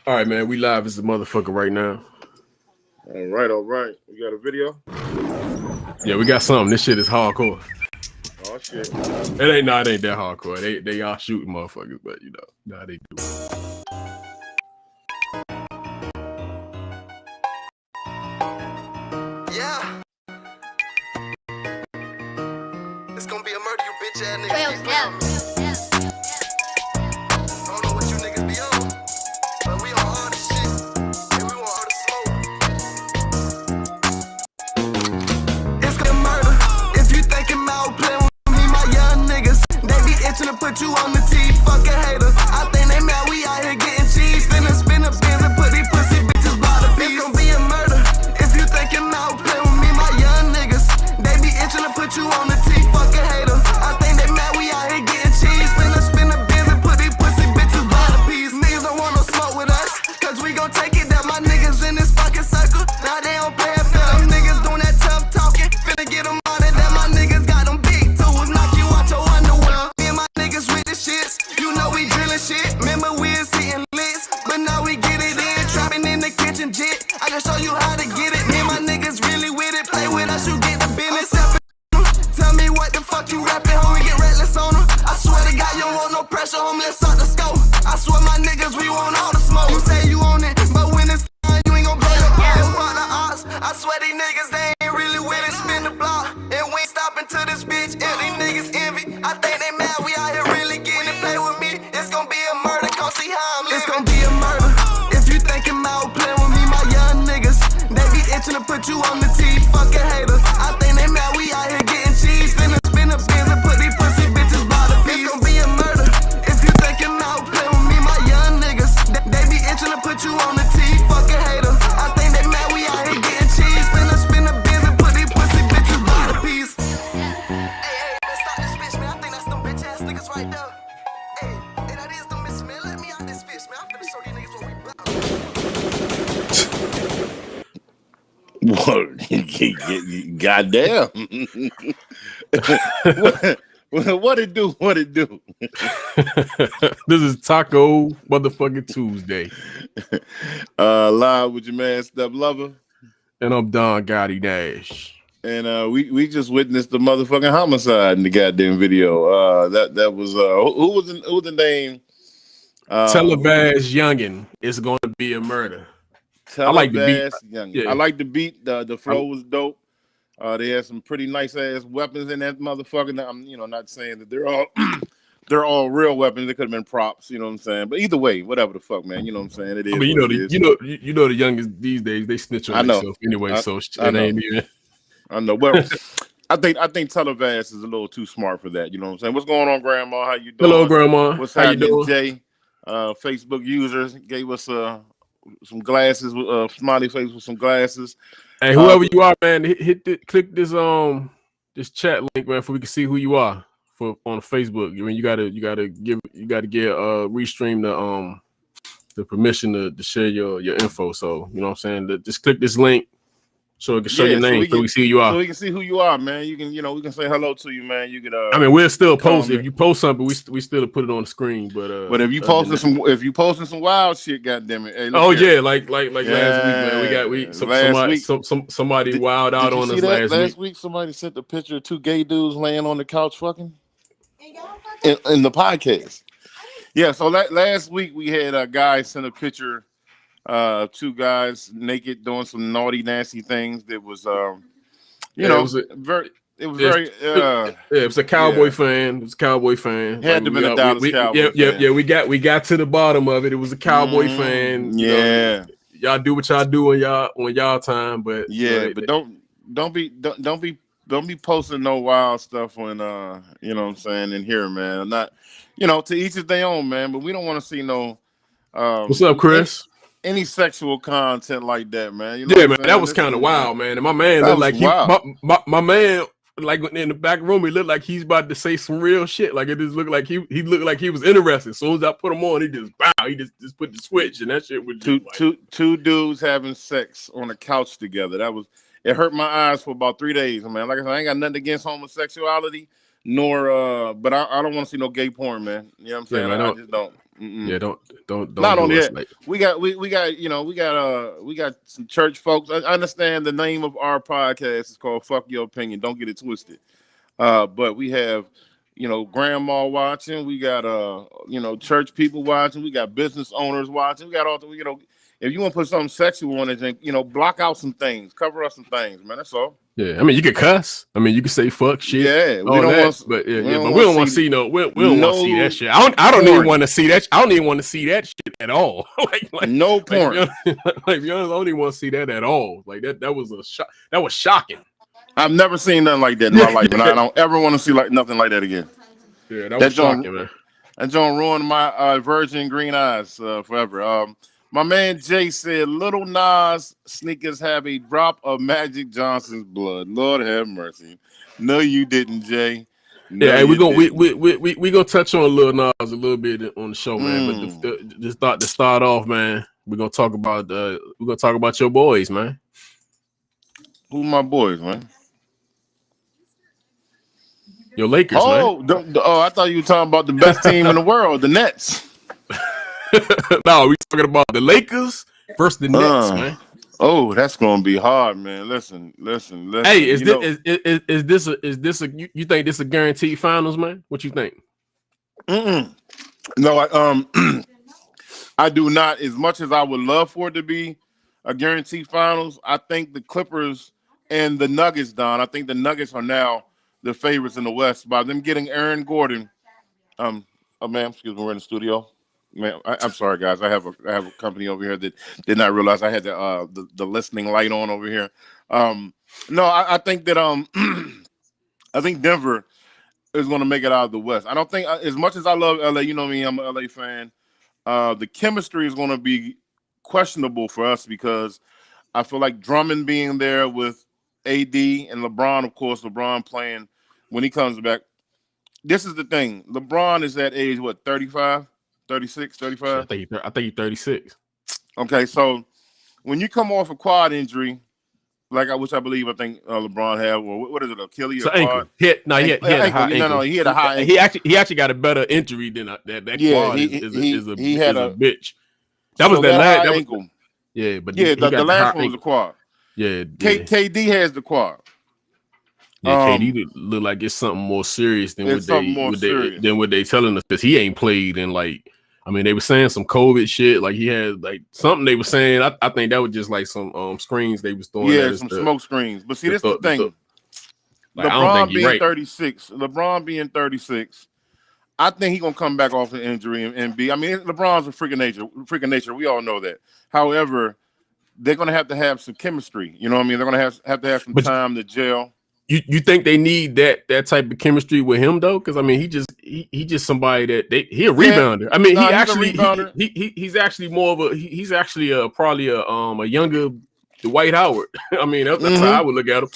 All right, man. We live as a motherfucker right now. All right. We got a video. Yeah, we got something. This shit is hardcore. Oh shit. It ain't that hardcore. They all shooting motherfuckers, but nah, they do. Yeah. It's gonna be a murder, you bitch ass niggas. I don't know what you niggas be on, but we on all the shit, and we want all the smoke. It's gonna murder. If you thinking about playing with me, my young niggas, they be itching to put you on the T. Fuck a hater. I think they mad we out here getting cheese. Finna spin the bins and put these pussy bitches by the piece. It's gonna be a murder. If you thinking about playing with me, my young niggas, they be itching to put you on the T. Fuck a hater. I think they mad we out here getting cheese. Finna spin the bins and put these pussy bitches by the piece. Niggas don't want no smoke with us, cause we gon' take it down. My niggas in this fucking circle, now they don't play a film. Niggas doing that tough talking, finna get them out of there. My niggas got them big tools, knock you out your underwear. Me and my niggas with the shits, you know we drilling shit. Remember we was hitting licks, but now we get it in. Trapping in the kitchen jit, I can show you how to get it. Me and my niggas really with it, play with us, you get the business. Tell me what the fuck you rapping, homie, get reckless on them. I swear to God, you don't want no pressure, homie, let's start the scope. I swear my niggas, we want all the smoke. You say you on it, but when it's time, you ain't gon' blow your balls. Fuck the odds, I swear these niggas, they ain't really with it. Spin the block, and we ain't stopping to this bitch. If these niggas envy, I think they mad, we out here really getting it. Play with me, it's gon' be a murder, come see how I'm living. It's gon' be a murder, if you thinking about playing with me, my young niggas, they be itching to put you on the T. Fuck a hater, I think they mad, we out here getting cheese. Finna spin the bins and put these pussy bitches by the piece. It's gon' be a murder, if you thinking about playing with me, my young niggas, they be itching to put you on the T. Fuck a hater, I think they mad, we out here getting cheese. Finna spin the bins and put these pussy bitches by the piece. Hey, let's stop this bitch, man. I think that's them bitch ass niggas right there. Hey, that is them bitches, man. Let me out this bitch, man. I'm finna show these niggas what we about. Goddamn. What it do? What it do? This is Taco motherfucking Tuesday. Live with your man Step Lover. And I'm Don Gotti Nash. And we just witnessed the motherfucking homicide in the goddamn video. That was who was the name? Televash Youngin is going to be a murder. I like the beat. Yeah. I like the beat. The flow was dope. They had some pretty nice ass weapons in that motherfucker. I'm not saying that they're all real weapons. They could have been props. You know what I'm saying? But either way, whatever the fuck, man. You know what I'm saying? It is. I mean, you know the youngest these days they snitch on themselves anyway. So it ain't even. I know. Well, I think Televass is a little too smart for that. You know what I'm saying? What's going on, Grandma? How you doing? Hello, Grandma. What's how you doing? Jay? Facebook users gave us some glasses, smiley face with some glasses. Hey, whoever you are, man, click this chat link, man, so we can see who you are on Facebook. I mean, you gotta restream the permission to share your info. So you know what I'm saying. Just click this link so it can show your name, so we see who you are. So we can see who you are, man. You can, we can say hello to you, man. You could. I mean, we'll still post if you post something. We still put it on the screen, but if you posting some wild shit, goddamn it. Hey, yeah, like last week, man. Somebody wild out on us last week. Somebody sent a picture of two gay dudes laying on the couch fucking in the podcast. Yeah, so last week we had a guy send a picture. Two guys naked doing some naughty, nasty things. That was, it was a Cowboy fan. It was a Cowboy fan. Had to be a Dallas Cowboy fan. Yeah. We got to the bottom of it. It was a Cowboy fan. Yeah, y'all do what y'all do on y'all time, but but don't be posting no wild stuff when you know what I'm saying in here, man. I'm not, to each his their own, man. But we don't want to see no. What's up, Chris? Any sexual content like that, man. Man, that was kind of wild, man. And my man looked like my man, like in the back room, he looked like he's about to say some real shit. Like it just looked like he looked like he was interested. As soon as I put him on, he just put the switch, and that shit was two dudes having sex on a couch together. It hurt my eyes for about 3 days, man. Like I said, I ain't got nothing against homosexuality. nor but I don't want to see no gay porn, man. You know what I'm saying? Man, I just don't. Yeah, don't. Not do only us that, like we got some church folks. I understand the name of our podcast is called "Fuck Your Opinion." Don't get it twisted. But we have, grandma watching. We got church people watching. We got business owners watching. We got all the if you want to put something sexual on it, then block out some things, cover up some things, man. That's all. Yeah, I mean, you could cuss. I mean, you could say fuck shit. Yeah, we don't want, but we don't want to see no. We don't want to see that shit. I don't even want to see that. I don't even want to see that shit at all. like no porn. Like, I don't even want to see that at all. Like that was a shock. That was shocking. I've never seen nothing like that in my life, and I don't ever want to see nothing like that again. Yeah, that was shocking, man. That joint ruined my virgin green eyes forever. My man Jay said, "Lil Nas sneakers have a drop of Magic Johnson's blood." Lord have mercy. No, you didn't, Jay. No, yeah, hey, we gonna touch on Lil Nas a little bit on the show, man. But just thought to start off, man, we're gonna talk about your boys, man. Who my boys, man? Your Lakers, man. I thought you were talking about the best team in the world, the Nets. No, we talking about the Lakers versus the Nets, man. Oh, that's gonna be hard, man. Listen. Hey, is this a you think this a guaranteed finals, man? What you think? No, I do not. As much as I would love for it to be a guaranteed finals, I think the Clippers and the Nuggets, Don. I think the Nuggets are now the favorites in the West by them getting Aaron Gordon. Oh, ma'am, excuse me, we're in the studio. Man, I'm sorry, guys. I have a company over here that did not realize I had the listening light on over here. No, I think that I think Denver is going to make it out of the West. I don't think, as much as I love LA, you know me, I'm an LA fan. The chemistry is going to be questionable for us because I feel like Drummond being there with AD and LeBron, of course, LeBron playing when he comes back. This is the thing. LeBron is at age, what, 35? 36, 35? I think he's 36. Okay, so when you come off a quad injury, like I think LeBron had, or what is it, Achilles? Ankle. He had a high ankle. No, he had a high ankle. He actually got a better injury than that. Yeah, quad is a bitch. That was that ankle. Yeah, but the last one was a quad. Yeah, KD has the quad. Yeah, KD look like it's something more serious than what they telling us, because he ain't played in they were saying some COVID shit. Like he had something they were saying. I think that was just like some screens they was throwing. Yeah, some smoke screens. But see, this is the thing. LeBron being 36. LeBron being 36. I think he's gonna come back off the injury and be. I mean, LeBron's a freak of nature. We all know that. However, they're gonna have to have some chemistry. You know what I mean? They're gonna have to have some time to gel. You think they need that type of chemistry with him though? Because I mean, he just somebody that he a rebounder. I mean, he's actually more of a he's actually probably a younger Dwight Howard. I mean, that's how I would look at him.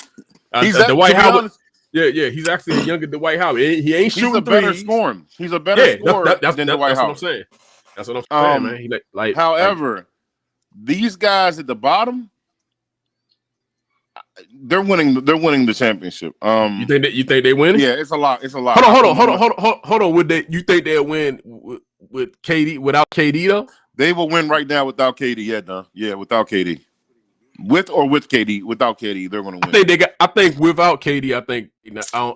Dwight Howard. Yeah, he's actually a younger Dwight Howard. He ain't shooting He's a better scorer. He's a better scorer than Dwight Howard. That's what I'm saying. That's what I'm saying, man. However, these guys at the bottom, they're winning the championship. You think they win? Yeah, it's a lot. Hold on. Would you think they'll win with KD without KD though? They will win right now without KD. Yeah, without KD. With KD, without KD, they're going to win. I think without KD,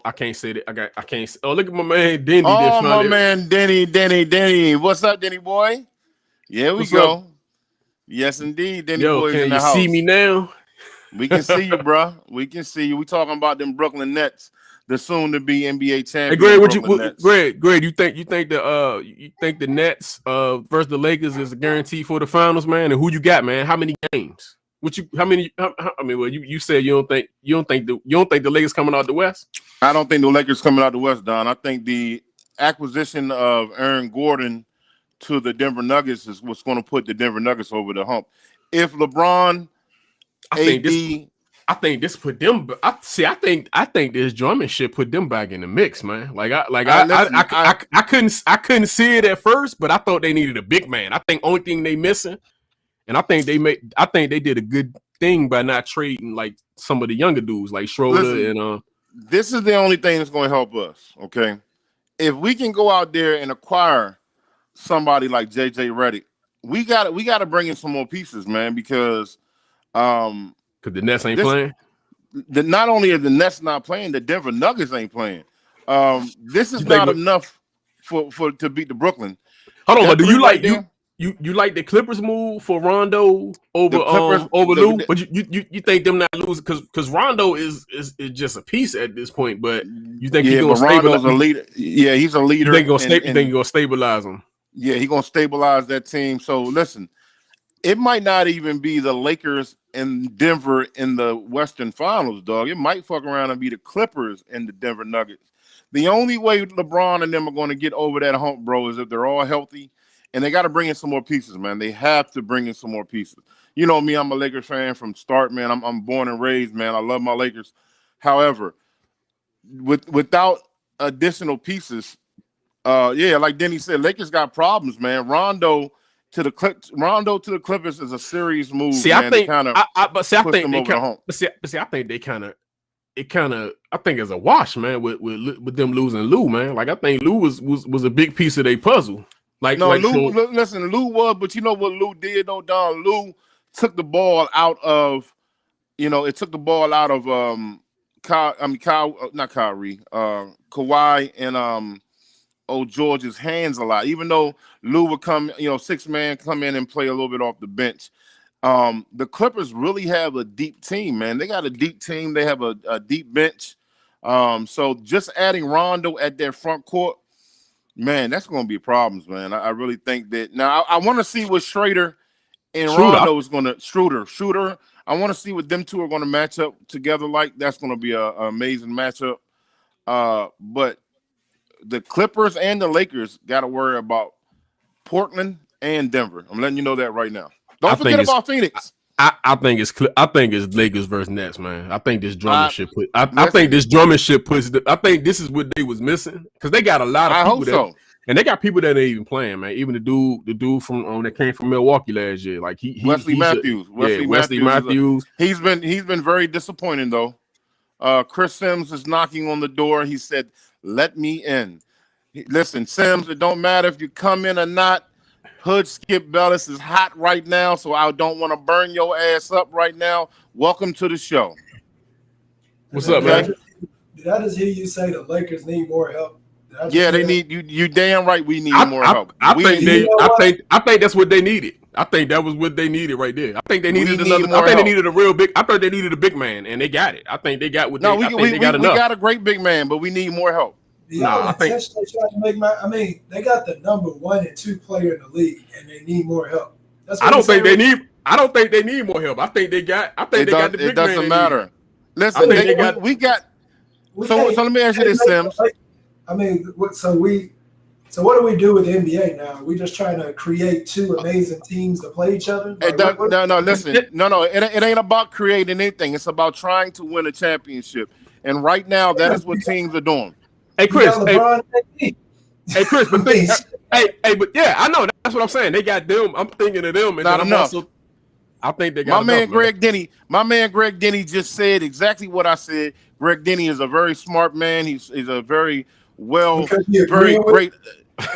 I can't say that. I can't. Oh, look at my man Denny. Oh, my man Denny. What's up, Denny boy? Yeah, we go. Up? Yes, indeed, Denny boy. Can you see me now? We can see you, bro. We can see you. We talking about them Brooklyn Nets, the soon-to-be NBA champion. Hey, Greg, you think the Nets versus the Lakers is a guarantee for the finals, man? And who you got, man? How many games? You said you don't think the Lakers coming out the West? I don't think the Lakers coming out the West, Don. I think the acquisition of Aaron Gordon to the Denver Nuggets is what's going to put the Denver Nuggets over the hump. If LeBron, I think this put them. I think this Drummond shit put them back in the mix, man. I couldn't see it at first, but I thought they needed a big man. I think only thing they missing. And I think they did a good thing by not trading like some of the younger dudes like Schroeder and this is the only thing that's going to help us. Okay, if we can go out there and acquire somebody like JJ Redick, we got to bring in some more pieces, man, because the Nets ain't playing. Not only are the Nets not playing, the Denver Nuggets ain't playing. This is not enough for to beat the Brooklyn. Hold on, but do you like you like the Clippers move for Rondo over Lou? But you think them not losing because Rondo is just a piece at this point, but you think he's gonna Rondo's a leader. Yeah, he's a leader. You think you're gonna stabilize him? Yeah, he's gonna stabilize that team. So listen, it might not even be the Lakers and Denver in the Western Finals, dog. It might fuck around and be the Clippers and the Denver Nuggets. The only way LeBron and them are going to get over that hump, bro, is if they're all healthy, and they got to bring in some more pieces, man. They have to bring in some more pieces. You know me, I'm a Lakers fan from start, man. I'm born and raised, man. I love my Lakers. However, without additional pieces, like Denny said, Lakers got problems, man. Rondo to the Clippers is a serious move. See, man, I think, I think it's a wash, man. With them losing Lou, man. Like I think Lou was a big piece of their puzzle. Listen, Lou was, but you know what Lou did though, Don? Lou took the ball out of, Kawhi and George's hands a lot. Even though Lou would come, six man come in and play a little bit off the bench. The Clippers really have a deep team, man. They got a deep team. They have a deep bench. So just adding Rondo at their front court, man, that's going to be problems, man. I really think that. Now, I want to see what Schroeder and Rondo is going to Schroeder. I want to see what them two are going to match up together like. That's going to be an amazing matchup. But the Clippers and the Lakers got to worry about Portland and Denver. I'm letting you know that right now. Don't forget about Phoenix. I think it's Lakers versus Nets, man. I think this Drummond put. I think this Drummond shit puts. I think this is what they was missing because they got a lot of people and they got people that ain't even playing, man. Even the dude from that came from Milwaukee last year, like Wesley Matthews. Wesley Matthews. He's been very disappointing though. Chris Sims is knocking on the door. He said, "Let me in." Listen, Sims, it don't matter if you come in or not. Hood Skip Bellis is hot right now, so I don't want to burn your ass up right now. Welcome to the show. What's up, man? Did I just hear you say the Lakers need more help? Yeah, they need you. You damn right. We need more help. I think that's what they needed. I think that was what they needed right there. I think they needed another. I think they needed a real big. I thought they needed a big man, and they got it. I think they got what they. We got a great big man, but we need more help. I think they got the number 1 and 2 player in the league, and they need more help. I don't think they need more help. I think they got. I think they got the big man. It doesn't matter. Listen, we got. So let me ask you this, Sims. So what do we do with the NBA now? Are we just trying to create 2 amazing teams to play each other? Listen. It ain't about creating anything. It's about trying to win a championship. And right now, that is what teams are doing. Hey Chris, but yeah, I know that's what I'm saying. They got them. I'm thinking of them, and not enough. I think they got my man Greg Denny. My man Greg Denny just said exactly what I said. Greg Denny is a very smart man. He's a very great.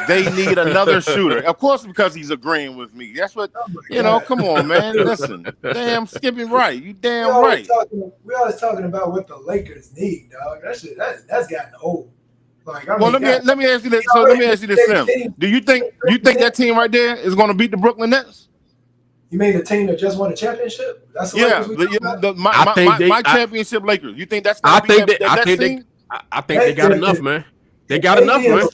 They need another shooter, of course, because he's agreeing with me. That's what Come on, man. Listen, damn, skipping right. You damn right. We always talking about what the Lakers need, dog. That's gotten old. Let me ask you this. So let me ask you this, Sam. Do you think that team right there is going to beat the Brooklyn Nets? You mean the team that just won a championship? That's my championship Lakers. You think that's going to be that team? I think they got enough, man. They got enough, man.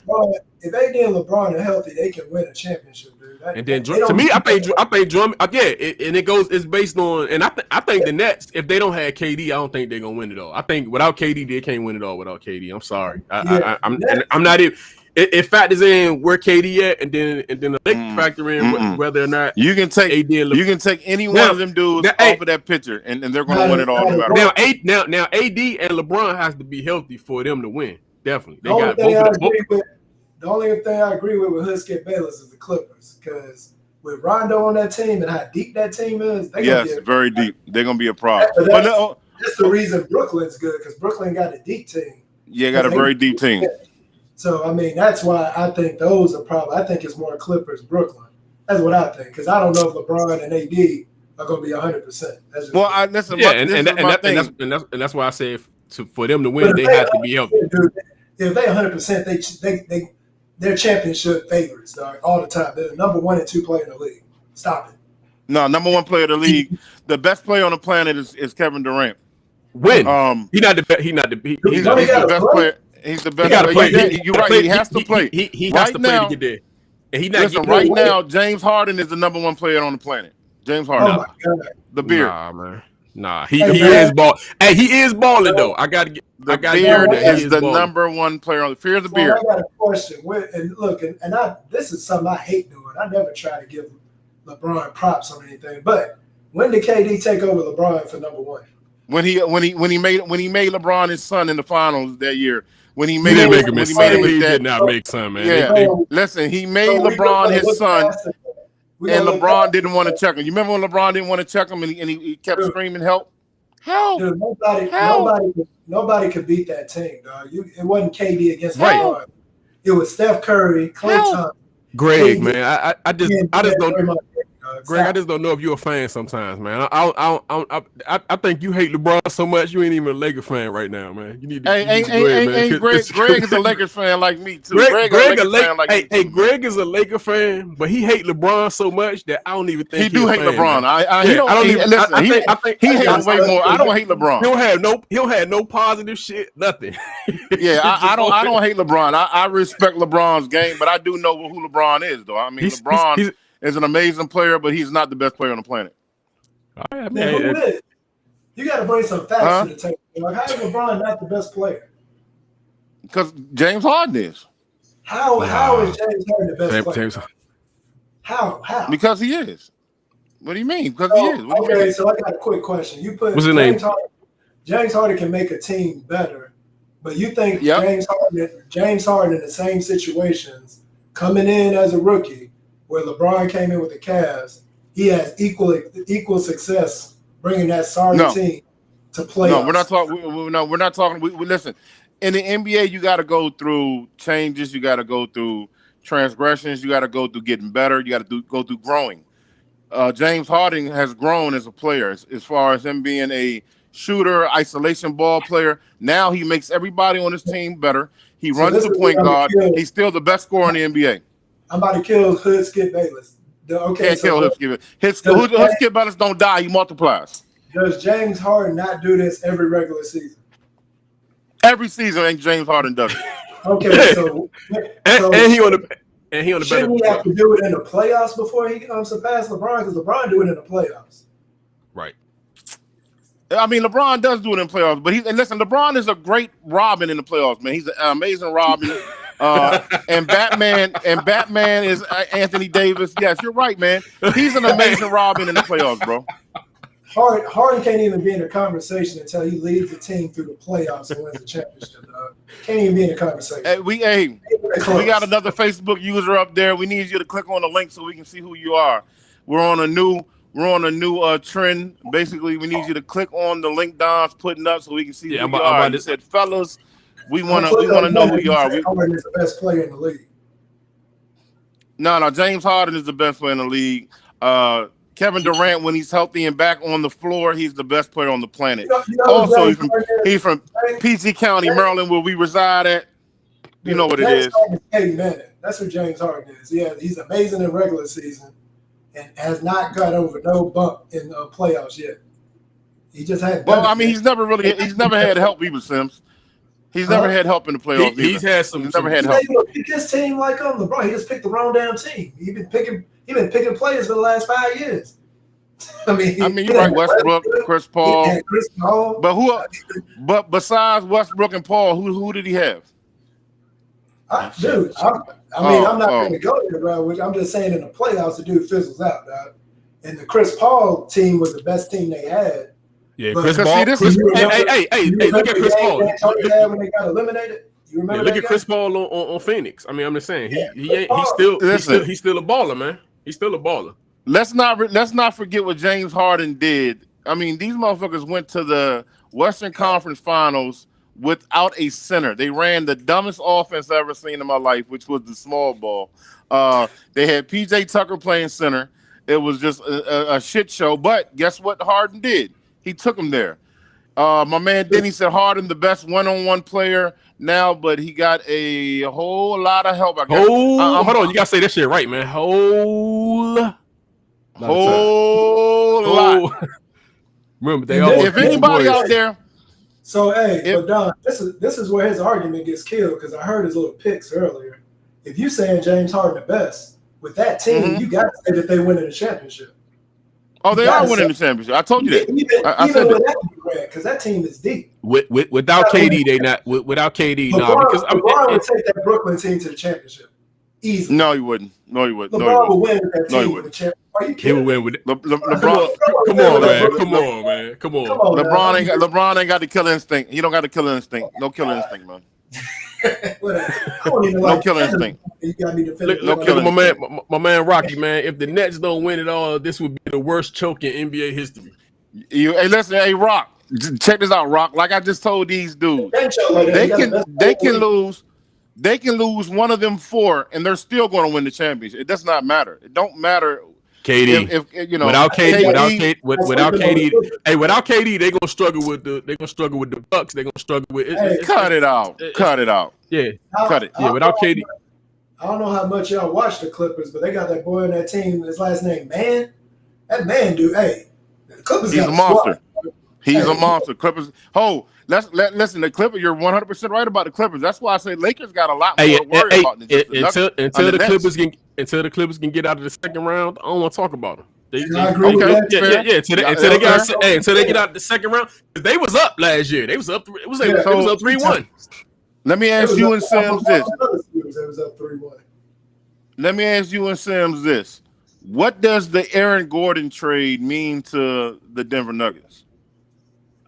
If AD and LeBron are healthy, they can win a championship, dude. And then to me, I think Drummond. And it's based on. And I think the Nets, if they don't have KD, I don't think they're gonna win it all. I think without KD, they can't win it all without KD. I'm sorry. I'm not even. It factors in where KD at, and then the Lakers factor in whether or not you can take AD and you can take any one of them dudes off of that picture, and they're gonna win it all. Now AD and LeBron has to be healthy for them to win. Definitely, they got both. The only thing I agree with Hood Skip Bayless is the Clippers, because with Rondo on that team and how deep that team is, very deep. They're gonna be a problem. That's the reason Brooklyn's good, because Brooklyn got a deep team. Yeah, got a very deep team. So, I mean, that's why I think those are probably – I think it's more Clippers, Brooklyn. That's what I think, because I don't know if LeBron and AD are going to be 100%. Well, listen, that's why I say for them to win, they have to be healthy. If they 100%, they're championship favorites, dog, all the time. They're the number 1 and 2 player in the league. Stop it. No, number 1 player in the league. The best player on the planet is Kevin Durant. He's not the best. He's the best player. He's the best player. You're right. He has to play. He has to play to get there. And he's not listen, right now, James Harden is the number 1 player on the planet. James Harden. Oh my God. The beard. Nah, man. Nah, he is ball. Hey, he is balling though. I got the beard is the number 1 player on the fear of the beard. I got a question. This is something I hate doing. I never try to give LeBron props on anything. But when did KD take over LeBron for number 1? When he made LeBron his son in the finals that year. When he made him his son, he did not make son, man. Yeah, listen, he made LeBron his son, and LeBron didn't want to check him. You remember when LeBron didn't want to check him, and he kept screaming, "Help! Help! Dude, nobody could beat that team, dog. It wasn't KD against LeBron. It was Steph Curry, Klay Thompson, Greg, man. I just don't. Greg, I just don't know if you're a fan sometimes, man. I think you hate LeBron so much you ain't even a Lakers fan right now, man. You need to Greg is a Lakers fan like me too. Greg is a Lakers fan, but he hate LeBron so much that I don't even think he do hate LeBron. He hates way more. I don't hate LeBron. He'll have no positive shit, nothing. Yeah, I don't hate LeBron. I respect LeBron's game, but I do know who LeBron is, though. I mean, LeBron is an amazing player, but he's not the best player on the planet. You got to bring some facts to the table. Like, how is LeBron not the best player? Because James Harden is. How is James Harden the best player? How? Because he is. What do you mean? Because he is. So I got a quick question. You put what's his name? James Harden can make a team better, but you think James Harden in the same situations, coming in as a rookie, where LeBron came in with the Cavs, he has equal success bringing that sorry team to play. No, we're not talking. We listen. In the NBA, you got to go through changes. You got to go through transgressions. You got to go through getting better. You got to go through growing. James Harden has grown as a player as far as him being a shooter, isolation ball player. Now he makes everybody on his team better. He runs the point guard. He's still the best scorer in the NBA. I'm about to kill Hood Skip Bayless. Can't kill Hood Skip. Hood Skip Bayless don't die. He multiplies. Does James Harden not do this every regular season? Every season, and James Harden does it. Okay, so he on the shouldn't he have to do it in the playoffs before he surpass LeBron? Because LeBron do it in the playoffs. Right. I mean, LeBron does do it in playoffs, but listen, LeBron is a great Robin in the playoffs, man. He's an amazing Robin. And Batman is Anthony Davis. Yes, you're right, man. He's an amazing Robin in the playoffs, bro. Harden can't even be in the conversation until he leads the team through the playoffs and wins the championship. Can't even be in the conversation. Hey, we got another Facebook user up there. We need you to click on the link so we can see who you are. We're on a new trend. Basically, we need you to click on the link Don's putting up so we can see who you are. He said, fellas, we want to know who you are. Harden is the best player in the league. No, James Harden is the best player in the league. Kevin Durant, when he's healthy and back on the floor, he's the best player on the planet. Also, he's from PG County, Maryland, where we reside at. You know what it is. That's who James Harden is. Yeah, he's amazing in regular season and has not got over no bump in the playoffs yet. He just had. Well, I mean, he's never had help either, Sims. He's never had help in the playoffs. He's never had help. Pick his team like LeBron. He just picked the wrong damn team. He's been picking players for the last 5 years. I mean, you're right. Westbrook, Chris Paul. But besides Westbrook and Paul, who did he have? I'm not going to go there, bro. I'm just saying in the playoffs, the dude fizzles out, dog. And the Chris Paul team was the best team they had. Yeah, Chris Paul. Hey, look at Chris Paul. When they got eliminated. You remember look at Chris Paul on Phoenix. I mean, I'm just saying he's still a baller, man. He's still a baller. Let's not forget what James Harden did. I mean, these motherfuckers went to the Western Conference Finals without a center. They ran the dumbest offense I've ever seen in my life, which was the small ball. They had PJ Tucker playing center. It was just a shit show. But guess what Harden did? He took him there. My man Denny said Harden the best one-on-one player now, but he got a whole lot of help. Hold on, you gotta say this shit right, man. Whole lot. Remember, if anybody out there. So but Don, this is where his argument gets killed because I heard his little picks earlier. If you saying James Harden the best with that team, you got to say that they winning the championship. Oh, they are winning the championship. I told you that. I said that because that team is deep. Without KD, they not. Without KD, because LeBron would take that Brooklyn team to the championship easily. No, he wouldn't. LeBron would win with that team with the championship. Are you kidding? He would win with it. LeBron. Come on, man. LeBron ain't got the killer instinct. He don't got the killer instinct. No killer instinct, man. No killer instinct. My man Rocky, man. If the Nets don't win it all, this would be the worst choke in NBA history. Hey, listen, hey Rock, check this out, Rock. Like I just told these dudes, they can lose one of them 4, and they're still going to win the championship. It does not matter. It don't matter. KD, if you know, without KD, they're gonna struggle with the Bucks. They're gonna struggle with it. Cut it out. Yeah, cut it. Yeah, without KD. I don't know how much y'all watch the Clippers, but they got that boy on that team. His last name, Man. That man, dude. Hey, the Clippers. He's a monster. He's a monster. Clippers. Listen. The Clippers. You're 100% right about the Clippers. That's why I say Lakers got a lot more to worry about than just until the Clippers can get out of the second round. I don't want to talk about them. I agree with that. Until they get out of the second round, they was up last year. They was up. It was up 3-1. Let me ask you and Sims this. It was up 3-1. Let me ask you and Sims this. What does the Aaron Gordon trade mean to the Denver Nuggets?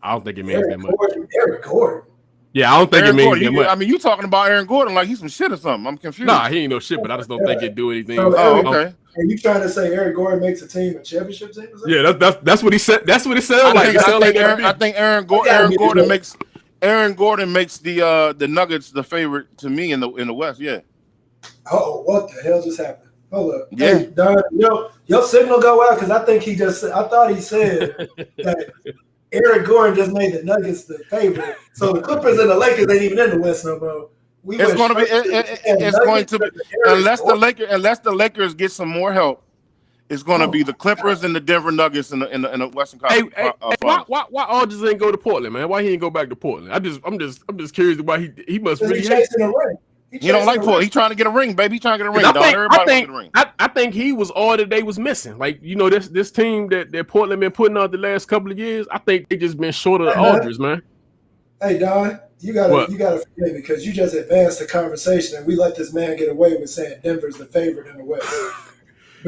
I don't think it means that much. Aaron Gordon. Yeah, I don't think it means that much. I mean, you talking about Aaron Gordon like he's some shit or something. I'm confused. Nah, he ain't no shit, but I just don't think it do anything. Okay. Are you trying to say Aaron Gordon makes a team a championship team? Yeah, that's what he said. That's what it sounds like. I think Aaron Gordon makes the Nuggets the favorite to me in the West. Yeah. Oh, what the hell just happened? Hold up. Yeah. Hey, Don, your signal go out because I thought he said that Aaron Gordon just made the Nuggets the favorite. So the Clippers and the Lakers ain't even in the West no more. It's going to be unless the Lakers get some more help. It's going to be the Clippers and the Denver Nuggets in the Western Conference. Why Aldridge ain't go to Portland, man? Why he ain't go back to Portland? I'm just curious why he must really hate. He don't like Portland. He's trying to get a ring, baby. He's trying to get a ring. I think he was all that they was missing. Like, this team that Portland been putting out the last couple of years, I think they just been short of Aldridge, man. Hey, Don, you gotta forgive me because you just advanced the conversation and we let this man get away with saying Denver's the favorite in the West.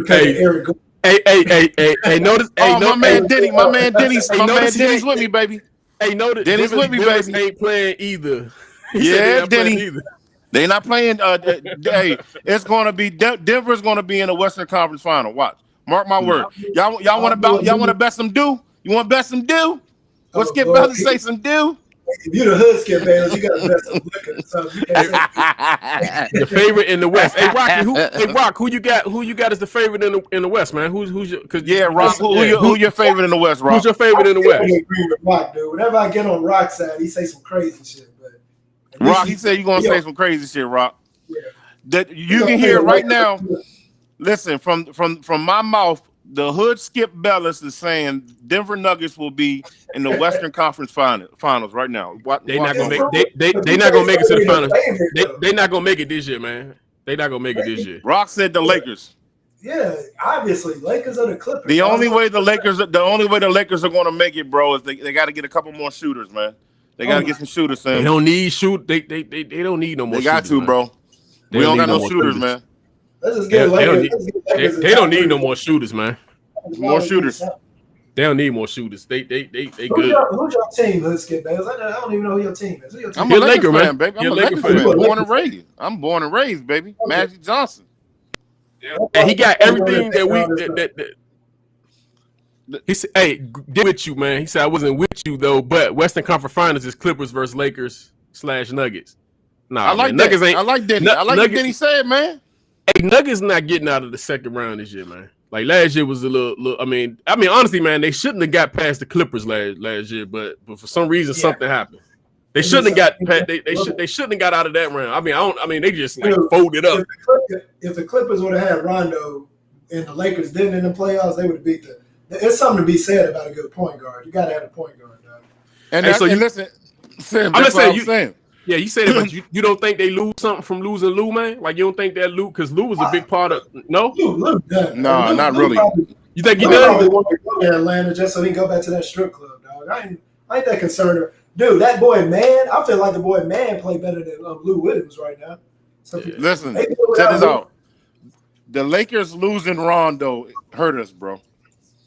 Hey, notice. My man Denny's with me, baby. Hey, notice. Denny's with me, baby. Ain't playing either. Denny. They not playing. It's going to be Denver's going to be in the Western Conference Final. Watch, mark my word. Y'all want to bet some do? You want to bet some do? Let's get better. Say some do. If you're the hood skip man, you got to bet some liquor. The favorite in the West. Hey, Rock, who you got as the favorite in the West, man? Who's your? Rock. Who your favorite in the West, Rock? Who's your favorite in the West? I agree with Rock, dude. Whenever I get on Rock's side, he say some crazy shit. Rock, he said you're gonna say some crazy shit, Rock. Yeah. That you can hear right now. Listen, from my mouth, the hood Skip Bellis is saying Denver Nuggets will be in the Western Conference Finals right now. They're not gonna make it to the finals. They're not gonna make it this year, man. They're not gonna make it this year. Rock said the Lakers. Yeah, obviously, Lakers are the Clippers. The only way the Lakers are gonna make it, bro, is they got to get a couple more shooters, man. They gotta get some shooters, Sam. They don't need shoot. They don't need no more. They got shooters, to, bro. We don't got no shooters, man. Let's just get they don't need no more shooters, man. More shooters. They don't need more shooters. They good. Who's your team? Let's get back. I don't even know who your team is. I'm a Laker fan, baby. I'm a Laker fan. I'm born and raised, baby. Okay. Magic Johnson. And he got everything that we. He said, "Hey, get with you, man." He said, "I wasn't with you though, but Western Conference Finals is Clippers versus Lakers / Nuggets." Nah, I like man. that. Nuggets ain't. I like Denny. I like what Denny said, man. Hey, Nuggets not getting out of the second round this year, man. Like last year was a little. I mean, honestly, man, they shouldn't have got past the Clippers last year, but for some reason something happened. They shouldn't have got. They shouldn't have got out of that round. I mean, they just like folded up. If the Clippers would have had Rondo and the Lakers didn't in the playoffs, they would have beat them. There's something to be said about a good point guard. You got to have a point guard, dog. And listen, Sam, that's what I'm saying. Yeah, you said it, but you don't think they lose something from losing Lou, man? Like you don't think that Lou, because Lou was a big part of no, not really. You think he does? Probably want to go to Atlanta just so he can go back to that strip club, dog. I ain't that concerned. Dude, that boy Man, I feel like the boy Man play better than Lou Williams right now. So listen, check this out. The Lakers losing Rondo hurt us, bro.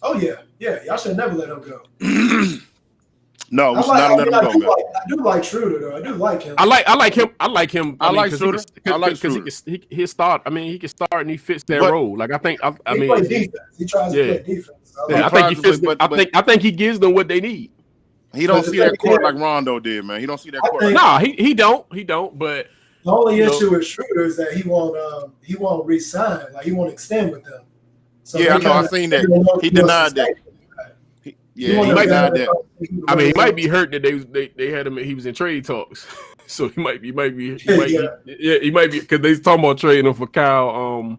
Oh yeah, y'all should never let him go. No, we should not let him go, man. I do like Schroeder, though. I do like him. I like him. I like Schroeder. I like Schroeder. Because he start. I mean, he can start and he fits that role. Like I mean, plays defense. He tries to play defense. I think he gives them what they need. He don't see that court like Rondo did, man. He don't see that court. He don't. But the only issue with Schroeder is that he won't re-sign. Like he won't extend with them. So yeah, I know. I seen that. He denied that. He might deny that. I mean, he might be hurt that they had him. He was in trade talks, so he might be because they talking about trading him for Kyle.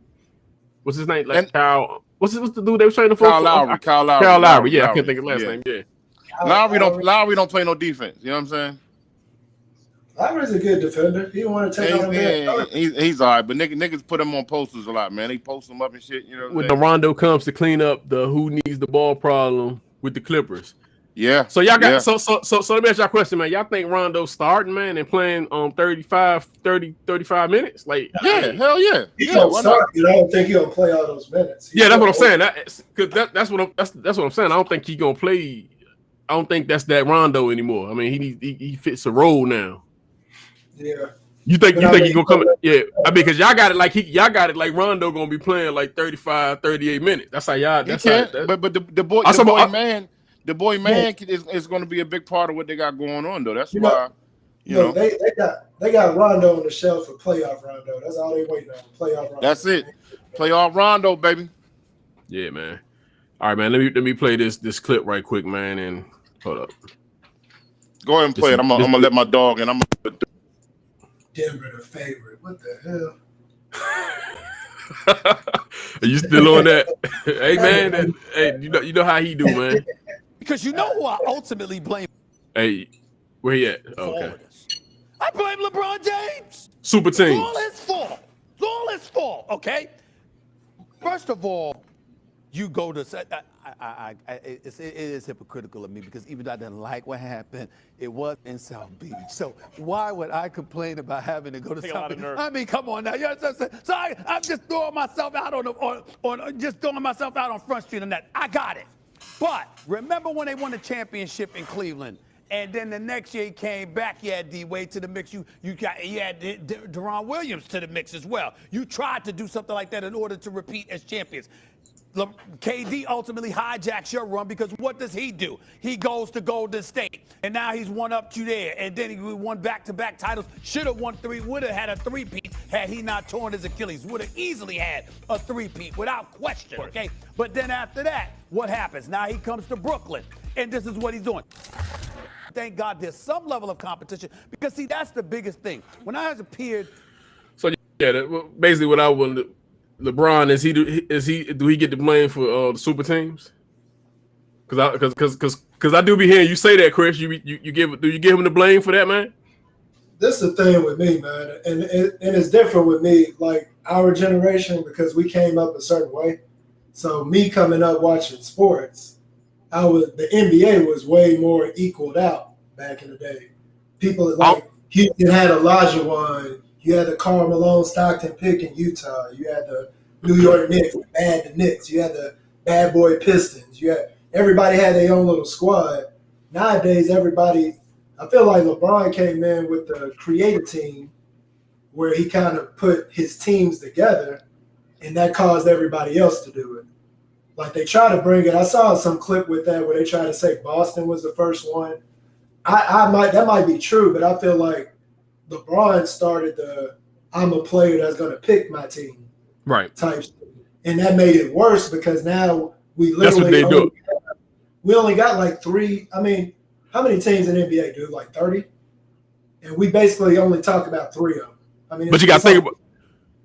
What's his name? Like Kyle. What's the dude they were trading for? Kyle Lowry. Yeah, I can't think of his last name. Yeah. Lowry don't play no defense. You know what I'm saying? Lowry's a good defender. He don't want to take on him. He's all right, but niggas put him on posters a lot, man. They post him up and shit. You know. When the Rondo comes to clean up the who needs the ball problem with the Clippers. Yeah. So y'all got so let me ask y'all a question, man. Y'all think Rondo's starting, man, and playing 35 minutes? Like hell yeah. He don't start. I don't think he'll play all those minutes. That's what I'm saying. That's what I'm saying. I don't think he's gonna play. I don't think that's that Rondo anymore. I mean, he fits a role now. Yeah. You think he's gonna come? Yeah. I mean, because y'all got it like Rondo gonna be playing like 35, 38 minutes. That's how y'all. But the boy man is going to be a big part of what they got going on, though. That's why. You know, they got Rondo on the shelf for playoff Rondo. That's all they waiting on. Playoff Rondo. That's it. Playoff Rondo, baby. Yeah, man. All right, man. Let me play this clip right quick, man. And hold up. Go ahead and play it. I'm gonna let my dog in. Denver the favorite. What the hell? Are you still on that? Hey, man. You know how he do, man. Because you know who I ultimately blame. Hey, where he at? Okay. I blame LeBron James. Super team. It's all his fault. Okay. First of all, you go to. It is hypocritical of me because even though I didn't like what happened, it was in South Beach. So why would I complain about having to go to South Beach? I mean, come on now. So I'm just throwing myself out on Front Street and that. I got it. But remember when they won the championship in Cleveland, and then the next year he came back. You had D-Wade to the mix. You had Deron Williams to the mix as well. You tried to do something like that in order to repeat as champions. KD ultimately hijacks your run because what does he do? He goes to Golden State, and now he's one up you there, and then he won back-to-back titles. Should have won three, would have had a three-peat had he not torn his Achilles. Would have easily had a three-peat without question, okay? But then after that, what happens? Now he comes to Brooklyn, and this is what he's doing. Thank God there's some level of competition because, see, that's the biggest thing. When I appeared. So, yeah, basically what I wanted to. LeBron do he get the blame for the super teams? Because I do be hearing you say that, Chris. Do you give him the blame for that, man? This is the thing with me, man, and it's different with me. Like our generation, because we came up a certain way. So me coming up watching sports, the NBA was way more equaled out back in the day. People like Houston had Olajuwon. You had the Karl Malone Stockton pick in Utah. You had the New York Knicks, the Knicks. You had the bad boy Pistons. Everybody had their own little squad. Nowadays, I feel like LeBron came in with the creative team where he kind of put his teams together, and that caused everybody else to do it. Like they try to bring it. I saw some clip with that where they try to say Boston was the first one. That might be true, but I feel like LeBron started the I'm a player that's going to pick my team type shit. And that made it worse because now we literally we only got like 3. I mean, how many teams in the NBA, dude? Like 30? And we basically only talk about 3 of them. I mean, but you got to think about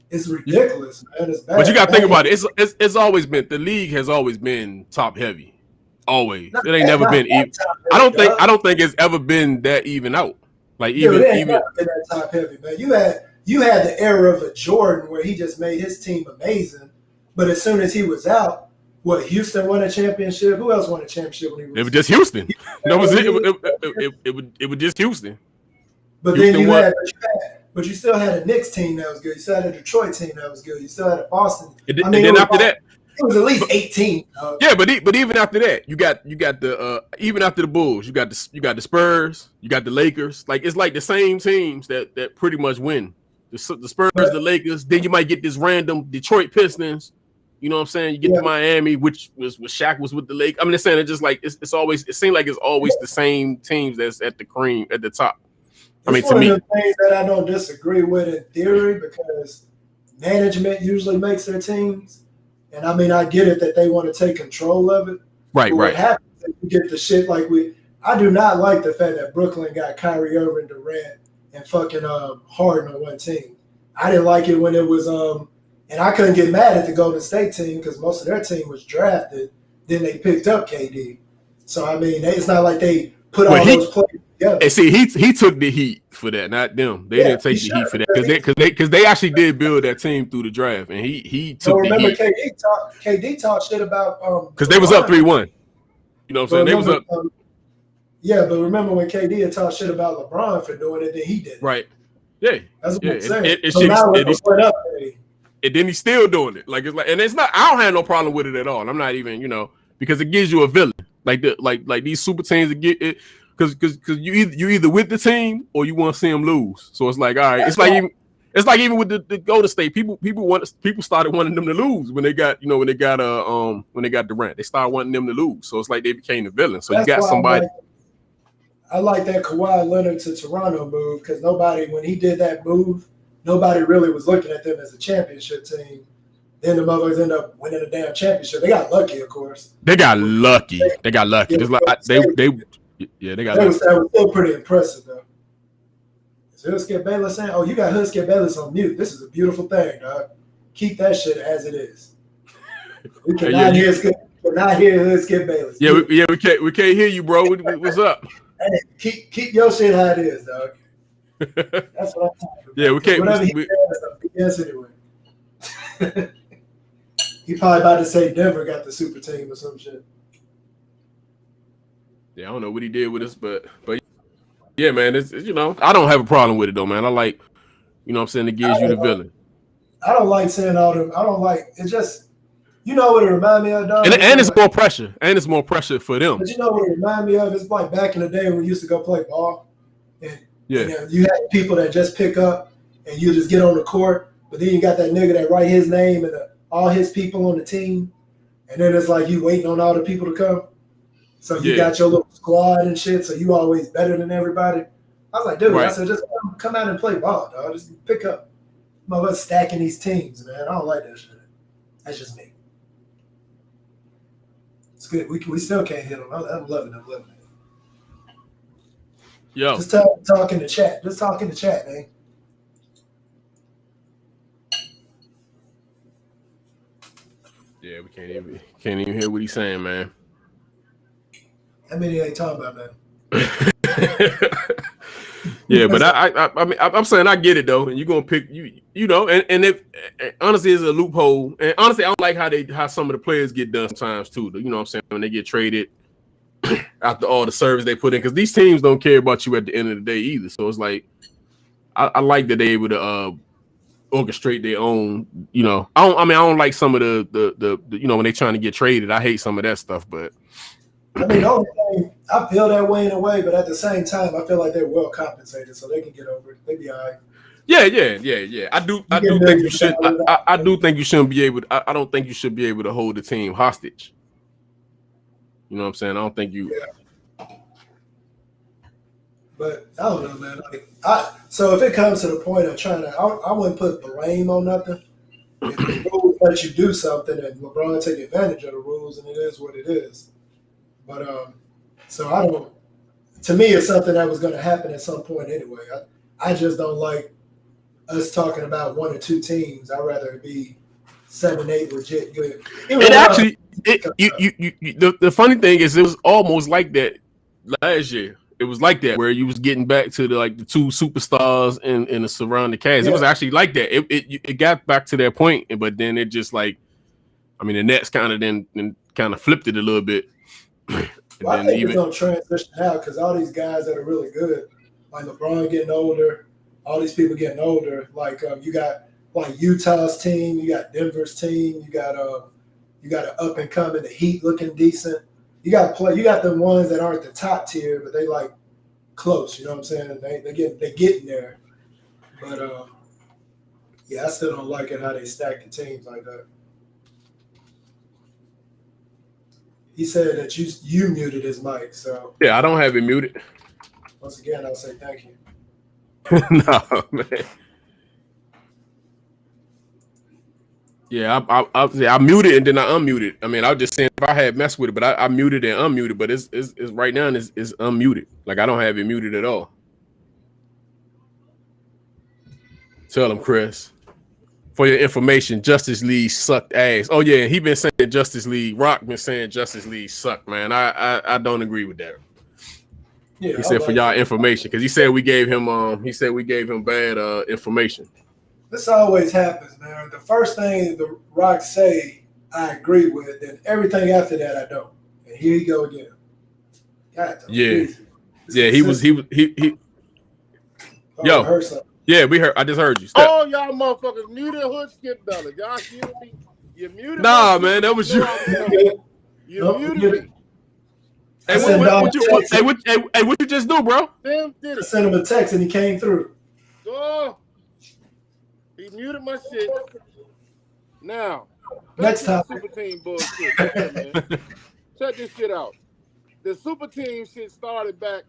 it's ridiculous, man. It's bad. But you got to think about it. It's always been the league has always been top heavy. Always. It ain't never been even. I don't think it's ever been that even out. Like even been that top heavy, man. You had the era of a Jordan where he just made his team amazing, but as soon as he was out, Houston won a championship? Who else won a championship when he was? It was just Houston. That was it. It was just Houston. But Houston then but you still had a Knicks team that was good. You still had a Detroit team that was good. You still had a Boston. And then after that, it was at least 18. Yeah, but even after that, you got the even after the Bulls, you got the Spurs, you got the Lakers. Like it's like the same teams that pretty much win. The Spurs, the Lakers. Then you might get this random Detroit Pistons. You know what I'm saying? You get to Miami, which was Shaq was with the Lakers. I'm just saying it's just like it's always. It seems like it's always the same teams that's at the cream at the top. I mean, to me, one of the things that I don't disagree with in theory because management usually makes their teams. And I mean, I get it that they want to take control of it. Right. What happens is you get the shit like I do not like the fact that Brooklyn got Kyrie Irving, Durant, and fucking Harden on one team. I didn't like it when it was and I couldn't get mad at the Golden State team because most of their team was drafted. Then they picked up KD. So I mean, it's not like they put all those players together. And see, he took the heat for that, not them. They didn't take the heat for that because they actually did build that team through the draft, and he took the heat. KD talked shit about because they was up 3-1. You know what I'm saying? They was up. Yeah, but remember when KD had talked shit about LeBron for doing it, then he did it. Right. Yeah. That's what I'm saying. And then he's still doing it. Like it's like, and it's not. I don't have no problem with it at all. I'm not even, because it gives you a villain. Like these super teams that get it. Because you either with the team or you want to see them lose. So it's like, all right, it's like even with the Golden State, people started wanting them to lose when they got Durant. They started wanting them to lose. So it's like they became the villain. So you got somebody. I like that Kawhi Leonard to Toronto move because when he did that move, nobody really was looking at them as a championship team. Then the motherfuckers end up winning a damn championship. They got lucky, of course. They got lucky. It's like they got. That was still pretty impressive, though. Is Hoodskip Bayless saying, "Oh, you got Hoodskip Bayless on mute. This is a beautiful thing, dog. Keep that shit as it is." We cannot hear Hoodskip Bayless. Yeah, we can't hear you, bro. What's up? Hey, keep your shit how it is, dog. That's what I'm talking about. Yeah, we can't. Whatever he says, anyway. He probably about to say Denver got the super team or some shit. Yeah, I don't know what he did with us, but yeah, man, it's I don't have a problem with it though, man. I like, what I'm saying, it gives you the villain. I don't like saying all them. I don't like it. Just what it remind me of, dog. And it's more pressure. And it's more pressure for them. But what it remind me of? It's like back in the day when we used to go play ball, and you had people that just pick up and you just get on the court, but then you got that nigga that write his name and all his people on the team, and then it's like you waiting on all the people to come. So you got your little squad and shit, so you always better than everybody. I was like, dude, I said, just come out and play ball, dog. Just pick up. Motherfuckers stacking these teams, man. I don't like that shit. That's just me. It's good. We still can't hit them. I'm loving it. Yo. Just talk in the chat. Just talk in the chat, man. Yeah, we can't even hear what he's saying, man. How many ain't talking about that? Yeah, but I mean, I'm saying I get it though, and you're gonna pick and if honestly it's a loophole, and honestly I don't like how some of the players get done sometimes too. You know what I'm saying, when they get traded after all the service they put in, because these teams don't care about you at the end of the day either. So it's like I like that they're able to orchestrate their own. I don't like some of the when they're trying to get traded. I hate some of that stuff, but. I mean, the only thing, I feel that way in a way, but at the same time, I feel like they're well compensated, so they can get over it. They be all right. Yeah. I do think you should. I do think you shouldn't be able. I don't think you should be able to hold the team hostage. You know what I'm saying? I don't think you. Yeah. But I don't know, man. So if it comes to the point of trying to, I wouldn't put blame on nothing. If the rules let you do something, and LeBron take advantage of the rules, and it is what it is. But so I don't. To me, it's something that was going to happen at some point anyway. I just don't like us talking about one or two teams. I'd rather it be 7, 8 legit good. The funny thing is, it was almost like that last year. It was like that where you was getting back to the two superstars in the surrounding cast. Yeah. It was actually like that. It got back to that point, but then it just the Nets kind of flipped it a little bit. Well, I think it's going to transition out because all these guys that are really good, like LeBron getting older, all these people getting older. Like you got Utah's team, you got Denver's team, you got an up and coming, the Heat looking decent. You got the ones that aren't the top tier, but they close. You know what I'm saying? They getting there. But I still don't like it how they stack the teams like that. He said that you muted his mic, so yeah, I don't have it muted. Once again, I'll say thank you. No, man. Yeah, I muted and then I unmuted. I was just saying if I had messed with it, but I muted and unmuted. But it's right now it's unmuted. Like I don't have it muted at all. Tell him, Chris. For your information, Justice League sucked ass. Oh yeah, he been saying Justice League. Rock been saying Justice League sucked, man. I don't agree with that. Yeah, he said for y'all information because he said we gave him bad information. This always happens, man. The first thing the Rock say, I agree with, then everything after that I don't. And here you go again. God, yeah, he was. Yo. Yeah, we heard. I just heard you. Step. Oh, y'all motherfuckers muted Hood Skip Bella. Y'all muted me. You muted Nah, man, that was you. You muted me. Hey, what you just do, bro? I sent him a text and he came through. Oh, he muted my shit. Now, next time. Super team bullshit. Man. Check this shit out. The super team shit started back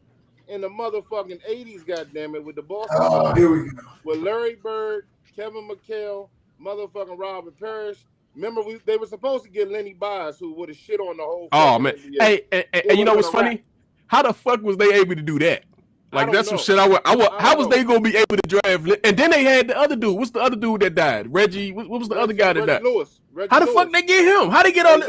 in the motherfucking 80s, goddammit, with the Boston. Oh, here we go. With Larry Bird, Kevin McHale, motherfucking Robert Parrish. Remember, they were supposed to get Lenny Bias, who would have shit on the whole. Oh man, hey, you know what's funny? How the fuck was they able to do that? Like that's some shit. How was they gonna be able to draft? And then they had the other dude. What's the other dude that died? Reggie. What was the other guy that died? How the fuck they get him? How they get on?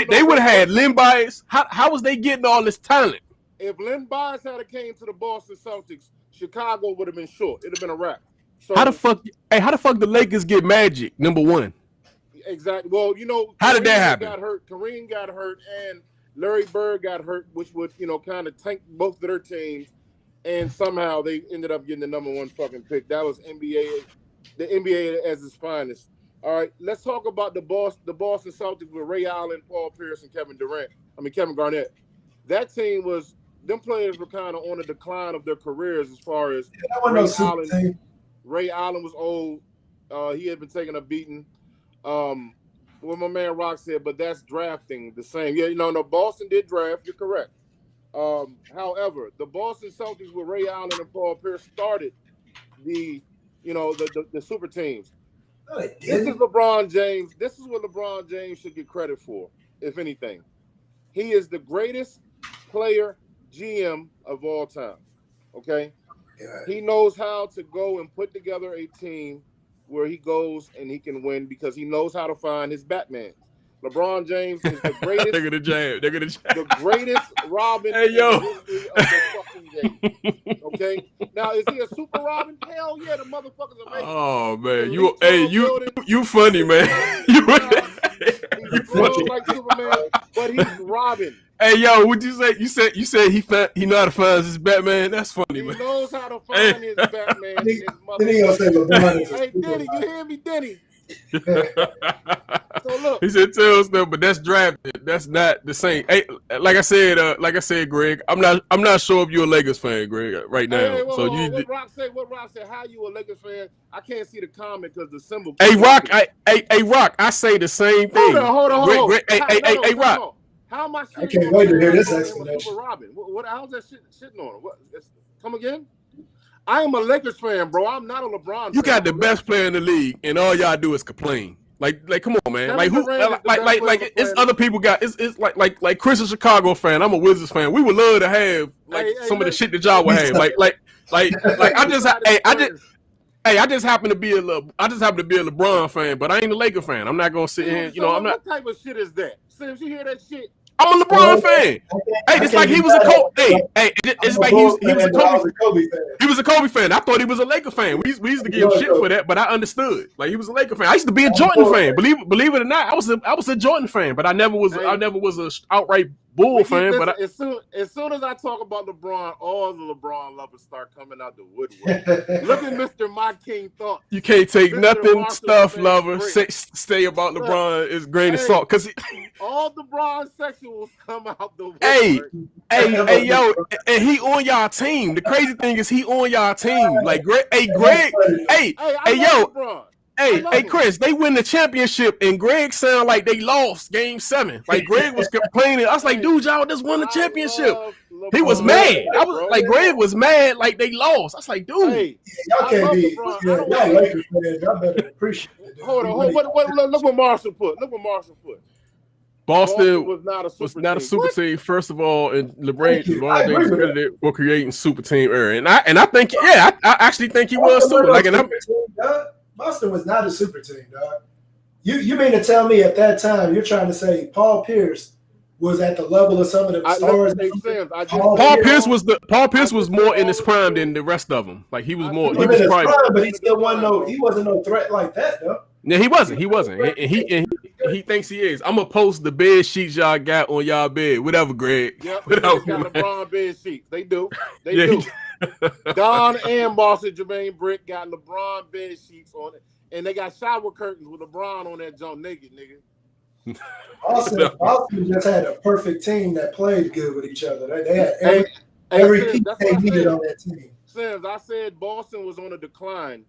They would have had Len Bias. How was they getting all this talent? If Len Bias had came to the Boston Celtics, Chicago would have been short. It'd have been a wrap. So, how the fuck the Lakers get Magic number one? Exactly. Well, how did that happen? Kareem got hurt, and Larry Bird got hurt, which would kind of tank both of their teams, and somehow they ended up getting the number one fucking pick. That was the NBA as its finest. All right, let's talk about the Boston Celtics with Ray Allen, Paul Pierce, and Kevin Garnett. That team them players were kind of on the decline of their careers as far as Ray Allen was old. He had been taking a beating. What my man Rock said, but that's drafting the same. Yeah, no, Boston did draft. You're correct. However, the Boston Celtics with Ray Allen and Paul Pierce started the super teams. No, this is LeBron James. This is what LeBron James should get credit for, if anything. He is the greatest player GM of all time. Okay? Yeah. He knows how to go and put together a team where he goes and he can win because he knows how to find his Batman. LeBron James is the greatest. They're gonna jam. The greatest Robin in the history of the fucking game. Okay. Now is he a super Robin? Hell yeah, the motherfucker's amazing. Oh man, you funny man. He's funny like Superman, but he's Robin. Hey yo, what'd you say? You said he know how to find his Batman. That's funny, man. He knows how to find his Batman. Then he gonna say LeBron. Hey Denny, you hear me, Denny? So He said tell stuff, but that's drafted. That's not the same. Hey, like I said, Greg, I'm not sure if you're a Lakers fan, Greg, right now. Hey, so what Rock said? How you a Lakers fan? I can't see the comment because the symbol. Hey, Rock, Rock, I say the same thing. Hold on. Hey, Rock. How am I? I can't wait to hear this explanation. Robin, how's that shitting on him? Come again? I am a Lakers fan, bro. I'm not a LeBron. You got the best player in the league, and all y'all do is complain. Like, come on, man. Like who? Like it's other people got. It's like Chris, a Chicago fan. I'm a Wizards fan. We would love to have some of the shit that y'all would have. Like I just happen to be a LeBron fan, but I ain't a Laker fan. I'm not gonna sit here. I'm not. What type of shit is that? Since you hear that shit. I'm a LeBron fan. Hey, it's like he was a Kobe. It's like he was a Kobe fan. He was a Kobe fan. I thought he was a Laker fan. We used to give him shit for that, but I understood. Like he was a Laker fan. I used to be a Jordan fan. Believe it or not, I was a Jordan fan, but I never was a outright Bull fan. But as soon as I talk about LeBron, all the LeBron lovers start coming out the woodwork. Look at Mr. My King Thought. You can't take nothing stuff lover say about LeBron is grain of salt because all the LeBron sexuals come out the woodwork. Hey, yo, and he on y'all team. The crazy thing is he on y'all team. Like Greg, hey, yo. LeBron. Hey, Chris, they win the championship, and Greg sound like they lost Game 7. Like Greg was complaining. I was like, dude, y'all just won the championship. He was mad. I was like, Greg was mad, like they lost. I was like, dude, y'all can't be. Y'all Lakers fans. Y'all better appreciate it. Hold on. Look what Marshall put. Boston was not a super team. First of all, and LeBron James credited for creating super team era, and I think, I actually think he was too. Like, and Boston was not a super team, dog. You mean to tell me at that time you're trying to say Paul Pierce was at the level of some of the stars? Paul Pierce was more in his prime than the rest of them. Like he was more. He was prime, but he still wasn't he wasn't no threat like that, though. Yeah, he wasn't. And he thinks he is. I'm gonna post the bed sheets y'all got on y'all bed. Whatever, Greg. Yep. They got LeBron bed sheets. They do. They do. Don and Boston Jermaine Brick got LeBron bed sheets on it, and they got shower curtains with LeBron on that jump naked, nigga. Boston just had a perfect team that played good with each other. They had every piece they needed on that team. Sims, I said Boston was on a decline.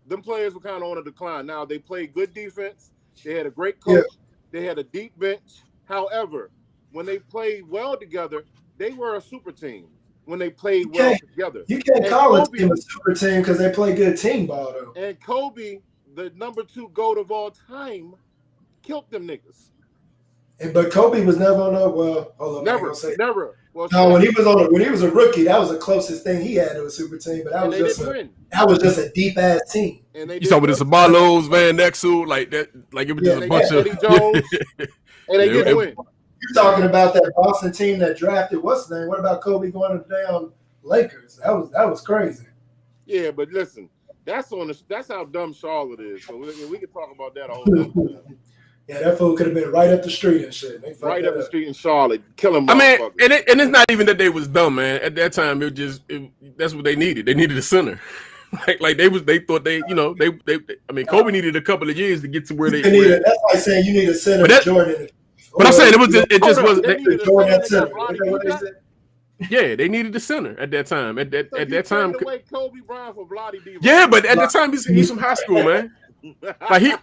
Them players were kind of on a decline. Now they played good defense. They had a great coach. Yeah. They had a deep bench. However, when they played well together, they were a super team. When they played well together, you can't call a team a super team because they play good team ball though. And Kobe, the number 2 GOAT of all time, killed them niggas. But Kobe was never on never. Well, no, when he was a rookie, that was the closest thing he had to a super team. But that was just a deep ass team. And you talking about the Sabalos, Van Exel, like that, like it was just a bunch of Jones, and they didn't win. You're talking about that Boston team that drafted what's the name? What about Kobe going to the damn Lakers? That was crazy. Yeah, but listen, that's how dumb Charlotte is. So we can talk about that a whole time. Yeah, that fool could have been right up the street and shit. Right up the street in Charlotte, killing. I mean, and it's not even that they was dumb, man. At that time, that's what they needed. They needed a center. They thought I mean, Kobe needed a couple of years to get to where they. That's like saying you need a center, Jordan. But I'm saying it just wasn't. Yeah, they needed the center at that time. At that time, Kobe Bryant for Bloody D. Yeah, but at the time he's from high school, man. Like he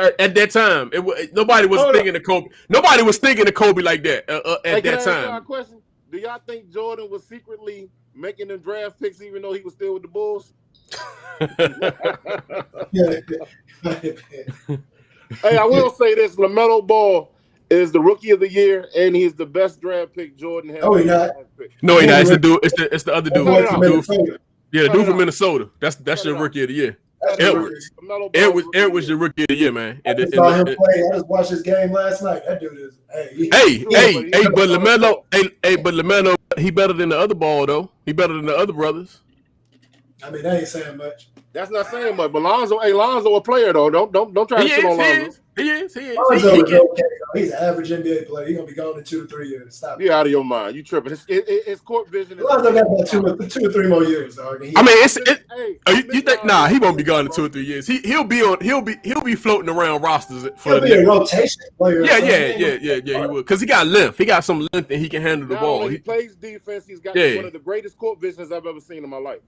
at that time, nobody was thinking of Kobe. Nobody was thinking of Kobe like that at that time. Question: do y'all think Jordan was secretly making the draft picks even though he was still with the Bulls? Hey, I will say this: LaMelo Ball is the rookie of the year, and he's the best draft pick Jordan has. Oh, he not. No, he not. It's the dude. It's the other dude. The dude from Minnesota. That's your rookie of the year. Edwards was your rookie of the year, man. I saw him play. I just watched his game last night. That dude is but LaMelo, he better than the other ball though. He better than the other brothers. I mean, that ain't saying much. That's not saying much. But Lonzo a player though. Don't try to shit on Lonzo. He is. Lonzo is okay. He's an average NBA player. He's gonna be gone in 2 to 3 years. Stop. You're out of your mind. You tripping? His court vision. Lonzo got about 2 or 3 more years, dog. I mean, you think? Nah, he won't be gone in 2 or 3 years. He'll be floating around rosters for he'll be a rotation player. Yeah. He will, because he got length. He got some length and he can handle the ball. He plays defense. He's got one of the greatest court visions I've ever seen in my life.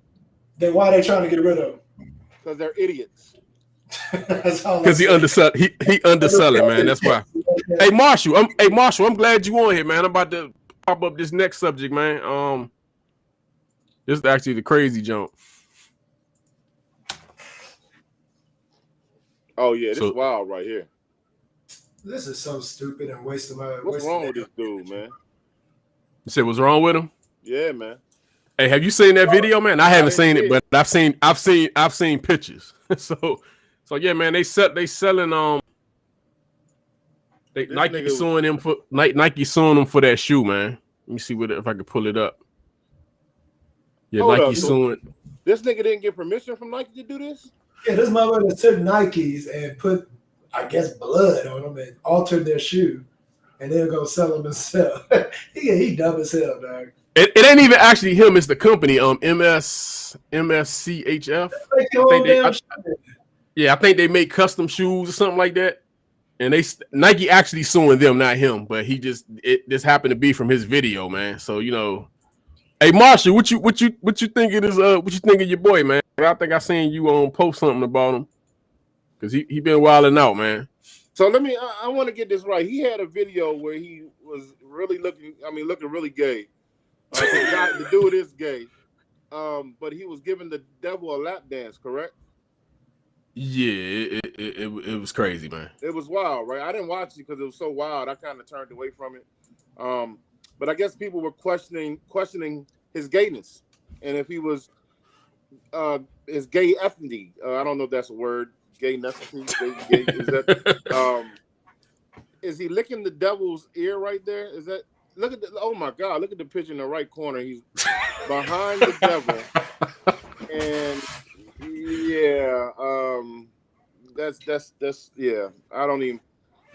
Then why are they trying to get rid of him? Because they're idiots. Because he underselling, man. That's why. Hey Marshall, I'm glad you on here, man. I'm about to pop up this next subject, man. This is actually the crazy jump. Oh yeah, this is wild right here. This is so stupid and wasting my. What's wrong with this dude, man? You said what's wrong with him? Yeah, man. Hey, have you seen that video, man? I haven't seen it, but I've seen pictures. So yeah, man, Nike suing him for that shoe, man. Let me see if I can pull it up. Yeah, Nike suing. This nigga didn't get permission from Nike to do this? Yeah, this motherfucker took Nikes and put, I guess, blood on them and altered their shoe, and then go sell them himself. he dumb as hell, dog. It ain't even actually him. It's the company, MSCHF. I think they make custom shoes or something like that. And Nike actually suing them, not him. But this happened to be from his video, man. So hey Marshall, what you think it is? What you think of your boy, man? I think I seen you post something about him because he been wilding out, man. So I want to get this right. He had a video where he was really looking really gay. The dude is gay, but he was giving the devil a lap dance, correct? Yeah, it was crazy, man. It was wild, right? I didn't watch it because it was so wild. I kind of turned away from it. But I guess people were questioning his gayness and if he was his gay ethnicity. I don't know if that's a word. Gay necessity. Gay, is that? Is he licking the devil's ear right there? Is that? Look at oh my God! Look at the picture in the right corner. He's behind the devil, and yeah, that's yeah. I don't even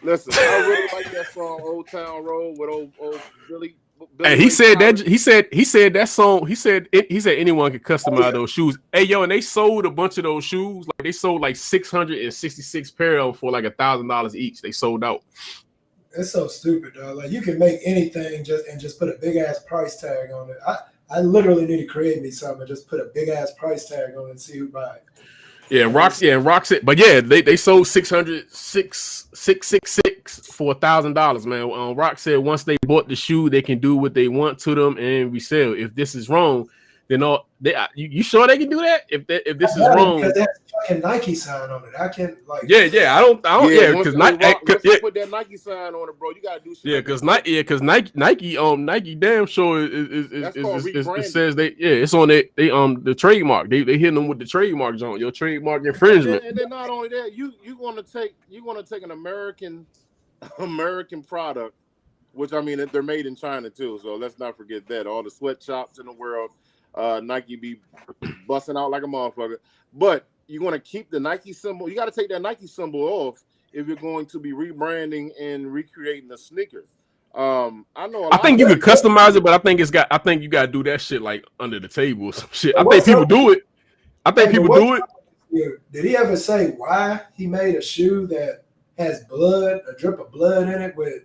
listen. I really like that song "Old Town Road" with old Billy. Hey, he said that song. He said anyone could customize those shoes. Hey, yo, and they sold a bunch of those shoes. Like they sold like 666 pair of for like $1,000 each. They sold out. It's so stupid, dog. Like you can make anything just put a big ass price tag on it. I literally need to create me something and just put a big ass price tag on it and see who buy it. Yeah, Roxy. But yeah, they sold 666 for $1,000, man. Rock said once they bought the shoe, they can do what they want to them and resell. If this is wrong, then you sure they can do that? If this is wrong, because that's fucking Nike sign on it. I can't like. Yeah. I don't. Because Nike put that Nike sign on it, bro. You gotta do shit. Yeah, because Nike damn sure it says it's on the trademark. They hitting them with the trademark on your trademark infringement. And then not only that, you want to take an American product, which I mean they're made in China too. So let's not forget that all the sweatshops in the world. Nike be busting out like a motherfucker, but you want to keep the Nike symbol. You got to take that Nike symbol off if you're going to be rebranding and recreating the sneaker. I think you could customize it, but I think you got to do that shit like under the table or some shit. I think people do it. Did he ever say why he made a shoe that has blood, a drip of blood in it with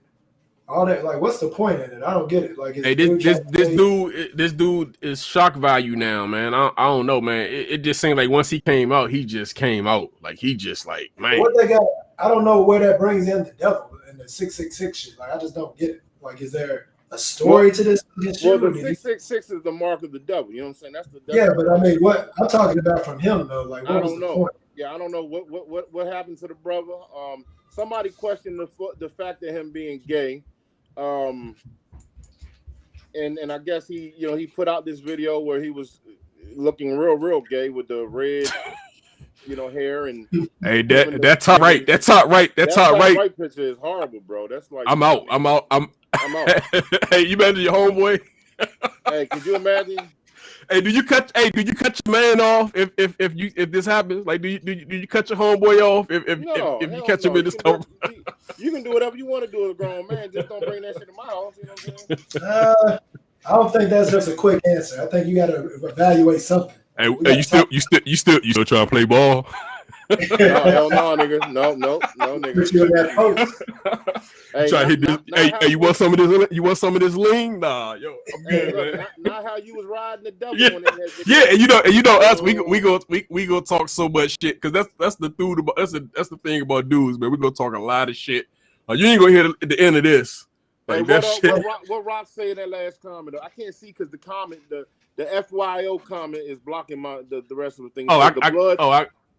all that? Like, what's the point in it? I don't get it. Like, hey, this dude is shock value now, man. I don't know, man. It just seemed like once he came out, he just came out. Like, he just like, man. What they got? I don't know where that brings in the devil and the 666 shit. Like, I just don't get it. Like, is there a story to this? Well, the 666 is the mark of the devil. You know what I'm saying? That's the devil. Yeah, but I mean, what I'm talking about from him though. Like, what was the point? Yeah, I don't know what happened to the brother. Somebody questioned the fact of him being gay. And I guess he put out this video where he was looking real gay with the red hair and hey that top right picture is horrible, bro. That's like I'm out. I'm out. Hey, you imagine your homeboy? Hey, could you imagine Hey, do you cut your man off if this happens? Like, do you cut your homeboy off if you catch him in this cover? You can do whatever you want to do with a grown man. Just don't bring that shit to my house. You know what I'm saying? I don't think that's just a quick answer. I think you got to evaluate something. Hey, you still trying to play ball? No, nigga. No, nigga. Put you in that post. Hey, try to hit this. Hey, you want some of this? You want some of this lean? Nah, yo, I'm good, man. Not how you was riding the devil. Yeah, when that yeah, and you know us. We go talk so much shit because that's the thing about dudes, man. We go talk a lot of shit. You ain't gonna hear the end of this. Like what Rock said in that last comment? I can't see because the comment, the FYO comment is blocking the rest of the thing.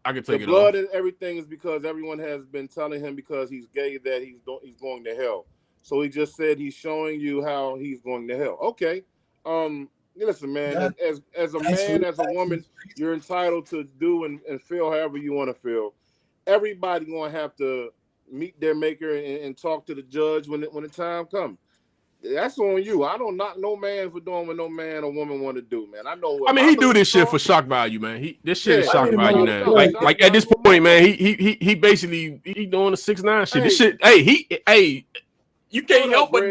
I can take it. The blood and everything is because everyone has been telling him because he's gay that he's going to hell. So he just said he's showing you how he's going to hell. Okay. Listen, man. As a man, as a woman, you're entitled to do and feel however you want to feel. Everybody gonna have to meet their maker and talk to the judge when the time comes. That's on you. I don't knock no man for doing what no man or woman want to do, man. I know. I mean, he do this shit for shock value, man. This shit is shock value now. Like at this point, man, he basically doing the 6ix9ine shit. This shit, you can't help but.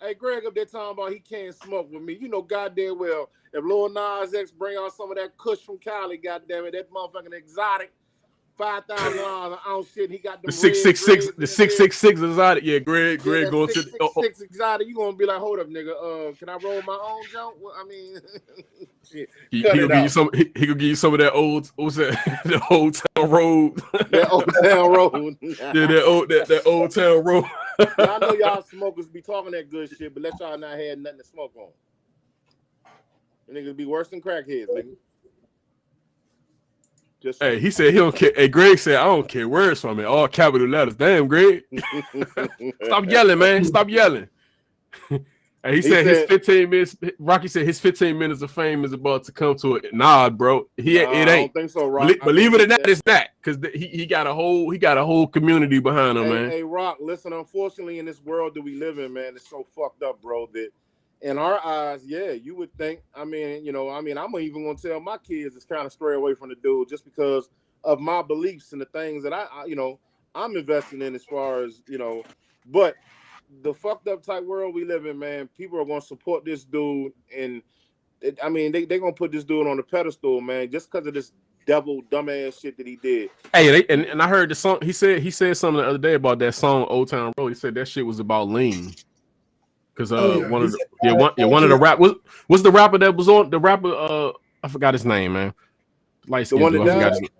Hey, Greg up there talking about he can't smoke with me. You know goddamn well if Lil Nas X bring out some of that kush from Cali, goddamn it, that motherfucking exotic. $5,000 an ounce shit. He got the 666. The 666 exotic. Yeah, Greg going to the 666 exotic. You gonna be like, hold up, nigga. Can I roll my own joint? Well, I mean, shit. He could give you some. He could give you some of that old. What's that? The Old Town Road. That Old Town Road. Yeah, that Old Town Road. I know y'all smokers be talking that good shit, but let y'all not have nothing to smoke on. The niggas be worse than crackheads, nigga. Hey, he said he don't care. Hey, Greg said, I don't care where it's from it. All capital letters. Damn, Greg. Stop yelling, man. Stop yelling. Hey, he said his 15 minutes. Rocky said his 15 minutes of fame is about to come to it. Nah, bro. It ain't. I don't think so, Rock. Believe it or not, it's that. Because he got a whole community behind him, man. Hey, Rock, listen, unfortunately, in this world that we live in, man, it's so fucked up, bro, that in our eyes, yeah, you would think, I'm even going to tell my kids to kind of stray away from the dude just because of my beliefs and the things that I'm investing in as far as, but the fucked up type world we live in, man, people are going to support this dude. And they're going to put this dude on the pedestal, man, just because of this dumbass shit that he did. Hey, and I heard the song, he said something the other day about that song, Old Town Road. He said that shit was about lean. Because one of the rap was the rapper that was on the rapper I forgot his name, man. Light skin dude, I forgot his name.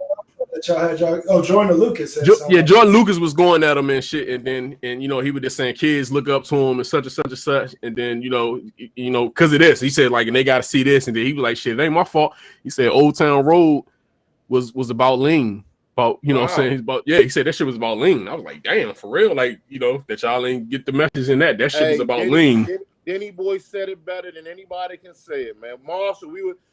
Jordan Lucas. Jordan Lucas was going at him and shit, and he was just saying kids look up to him and such and such and such, and then because of this, he said like, and they got to see this, and then he was like, shit, it ain't my fault. He said Old Town Road was about lean. About what I'm saying, he said that shit was about lean. I was like, damn, for real, like that y'all ain't get the message in that shit was about lean. Denny Boy said it better than anybody can say it, man. Marshall,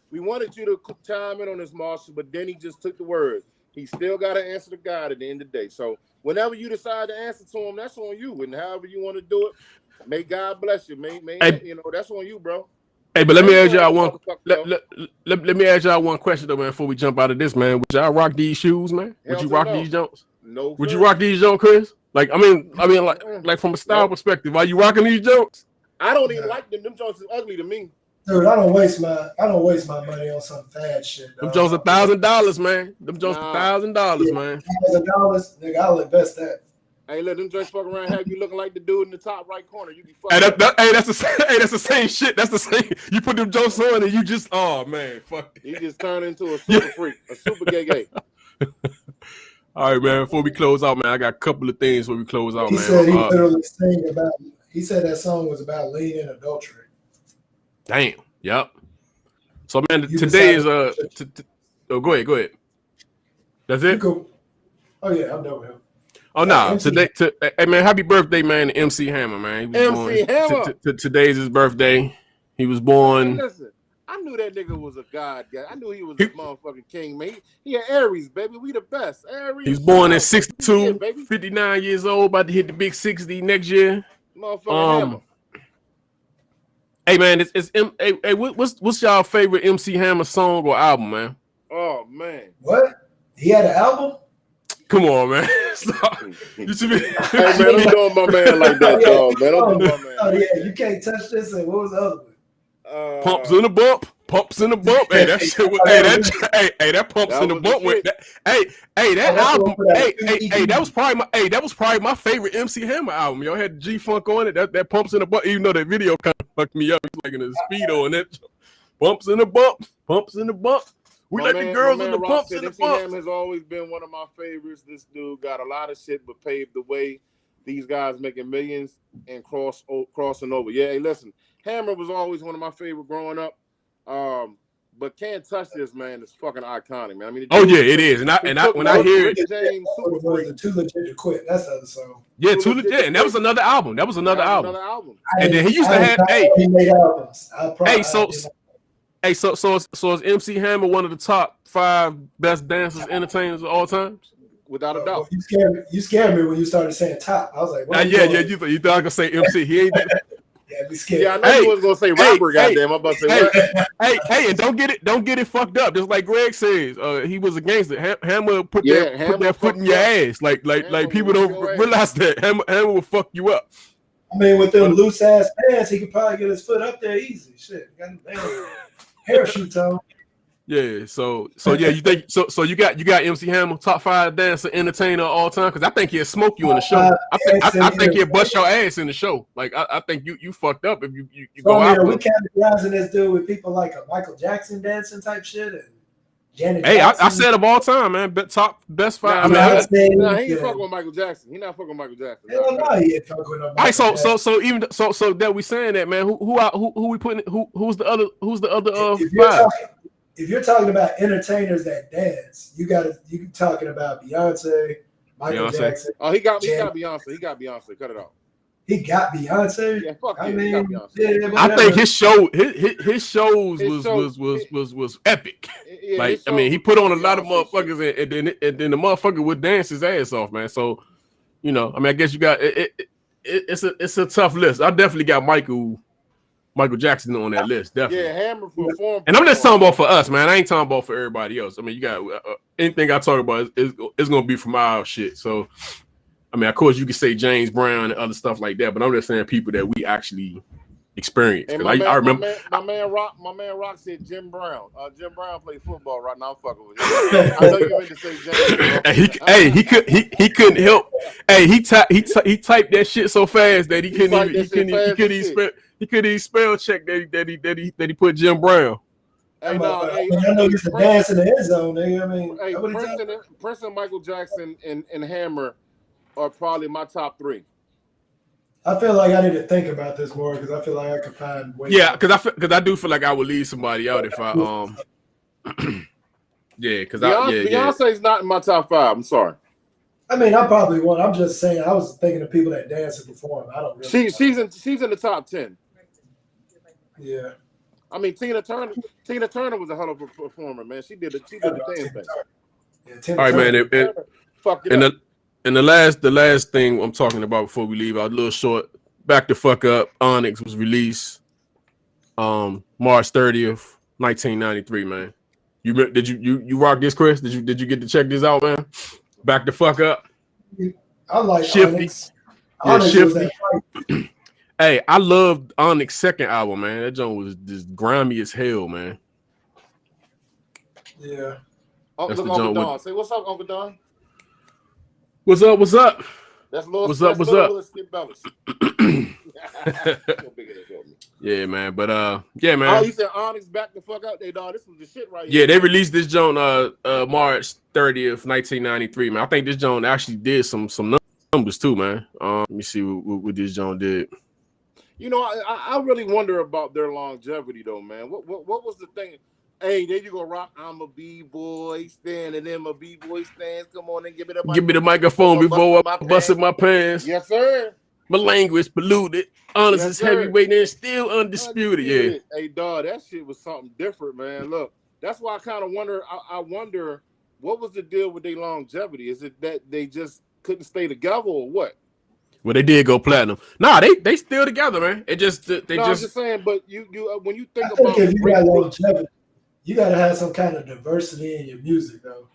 we wanted you to chime in on this, Marshall, but Denny just took the word. He still got to answer to God at the end of the day. So whenever you decide to answer to him, that's on you. And however you want to do it, may God bless you. That's on you, bro. Hey, but let me ask y'all one. Let me ask y'all one question though, man. Before we jump out of this, man, would y'all rock these shoes, man? Would you rock these Jones? No. Would you rock these Jones, Chris? Like, like from a style perspective, are you rocking these Jones? I don't even like them. Them Jones is ugly to me. Dude, I don't waste my money on some bad shit. Them Jones $1,000, man. Them Jones $1,000, man. $1,000, nigga, I'll invest that. Hey, let them just fuck around, have you looking like the dude in the top right corner. You be fucking. That's the same shit. That's the same. You put them jokes on and you just, oh man, fuck. He just turned into a super freak, a super gay. All right, man. Before we close out, man, I got a couple of things before we close out, man. He said that song was about lean and adultery. Damn. Yep. So, man, today is go ahead. That's it. Cool. Oh yeah, I'm done with him. Oh no! Hey man, happy birthday, man, to MC Hammer, man. Hammer. Today's his birthday. He was born. Listen, I knew that nigga was a god guy. I knew he was a motherfucking king, man. He had Aries, baby. We the best. Aries. He was born at 62, 59 years old, about to hit the big 60 next year. Motherfucking Hammer. Hey man, what's y'all favorite MC Hammer song or album, man? Oh man, what? He had an album? Come on, man. You should be. Hey man, don't doing my man like that, dog. Man, don't do my man. Oh yeah, you can't touch this. And what was the other one? Pumps in the bump. Pumps in the bump. Hey, that shit was, that pumps in the bump with that. That album. That was probably my favorite MC Hammer album. Y'all had G-Funk on it. That pumps in the bump. Even though that video kind of fucked me up. It's like in a Speedo and that pumps in the bump. Pumps in the bump. We let the girls in the pumps in the bump. MC Hammer has always been one of my favorites. This dude got a lot of shit, but paved the way. These guys making millions and crossing over. Yeah, hey, listen. Hammer was always one of my favorite growing up, but Can't Touch This, man, is fucking iconic, man. I mean, it is, and when I hear it, James Too Legit to Quit. That's the other song. Yeah, Too Legit, and that was another album. Another album. And then he used to have, he made albums. So is MC Hammer one of the top 5 best dancers, entertainers of all times? Without a doubt. You scared me when you started saying top. I was like, you thought I could say MC. He ain't. Yeah, be scared. Yeah, I know you was gonna say rapper. Goddamn, I'm about to say what? And don't get it fucked up. Just like Greg says, he was a gangster. Hammer put that foot in your ass. Like people don't realize that Hammer will fuck you up. I mean, with them loose ass pants, he could probably get his foot up there easy. Shit, got parachute on. Yeah, so yeah, you think so you got MC Hammer, top 5 dancer, entertainer all time, because I think he'll smoke you in the show. I think he'll bust your ass in the show. Like I think you fucked up if you go out. We categorizing this dude with people like a Michael Jackson dancing type shit and Janet Hey, Jackson. I said of all time, man, top best 5. He ain't fucking with Michael Jackson. He not fucking with Michael Jackson. Hell no, he ain't fucking with no Michael Jackson. So that we saying that, man. Who we putting? Who's the other 5? If you're talking about entertainers that dance, you talking about Beyonce, Michael Jackson. Oh, he got Beyonce. He got Beyonce. Cut it off. He got Beyonce. Yeah, fuck I yeah, mean, he got Beyonce. Yeah, I think his shows was epic. Yeah, like I mean, he put on a lot of motherfuckers, and then the motherfucker would dance his ass off, man. So I mean, I guess you got it's a tough list. I definitely got Michael Jackson on that list, definitely. Yeah, Hammer performed. And I'm just talking about for us, man. I ain't talking about for everybody else. I mean, you got anything I talk about is gonna be from our shit. So, I mean, of course, you can say James Brown and other stuff like that, but I'm just saying people that we actually experienced. I remember my man Rock said Jim Brown. Jim Brown played football right now. I'm fucking with you. I know you ready to say James. He couldn't help. Hey, he typed that shit so fast that he couldn't even spell check that he put Jim Brown. Hey, I know you should dance in the end zone, nigga. I mean, Prince and Michael Jackson and Hammer are probably my top 3. I feel like I need to think about this more because I feel like I could find ways. Yeah, because I do feel like I would leave somebody out if I yeah, because Beyonce's not in my top 5. I'm sorry. I mean, I probably won't. I'm just saying. I was thinking of people that dance and perform. I don't really. She's in the top 10. Yeah. I mean, Tina Turner was a hell of a performer, man. She did the damn thing. Yeah, all right, man. And the last thing I'm talking about before we leave, a little short. Back the fuck up. Onyx was released March 30th, 1993, man. Did you rock this, Chris? Did you get to check this out, man? Back the fuck up. I like Shifty. Onyx. Shifty. Hey, I loved Onyx's second album, man. That joint was just grimy as hell, man. Yeah. Uncle Don. Say what's up, Uncle Don? What's up? What's up? That's Lil, what's up? What's up? Skip Bellis. Yeah, man. But yeah, man. Oh, you said Onyx back the fuck out there, dog. This was the shit right here. Yeah, they released this joint March 30th, 1993, man. I think this joint actually did some numbers too, man. Let me see what this joint did. You know, I really wonder about their longevity, though, man. What was the thing? Hey, there you go, Rock. I'm a B-boy standing in my B-boy stands. Come on and give me the microphone before I busted my pants. Yes, sir. My language polluted. Honest is heavyweight and still undisputed. Yeah. Hey, dog, that shit was something different, man. Look, that's why I kind of wonder. I wonder what was the deal with their longevity? Is it that they just couldn't stay together or what? Well, they did go platinum. Nah, they still together, man. It just I'm just saying. But you when you think about if you got longevity, you got to have some kind of diversity in your music, though.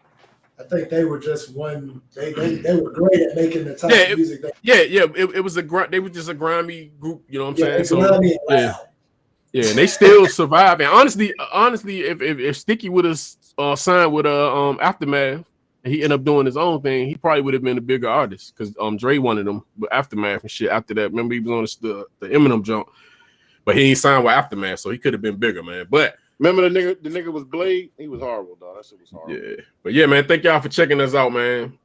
I think they were just one. They were great at making the type of music. It was they were just a grimy group. You know what I'm saying? So yeah, and they still survive. And honestly, if Sticky would have signed with Aftermath, and he ended up doing his own thing, he probably would have been a bigger artist because Dre wanted him with Aftermath and shit. After that, remember he was on the Eminem jump, but he ain't signed with Aftermath, so he could have been bigger, man. But remember the nigga was Blade. He was horrible, dog. That shit was horrible. Yeah, but yeah, man. Thank y'all for checking us out, man.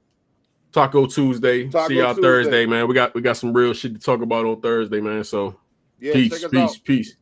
Taco Tuesday. See y'all Thursday, man. We got some real shit to talk about on Thursday, man. So peace.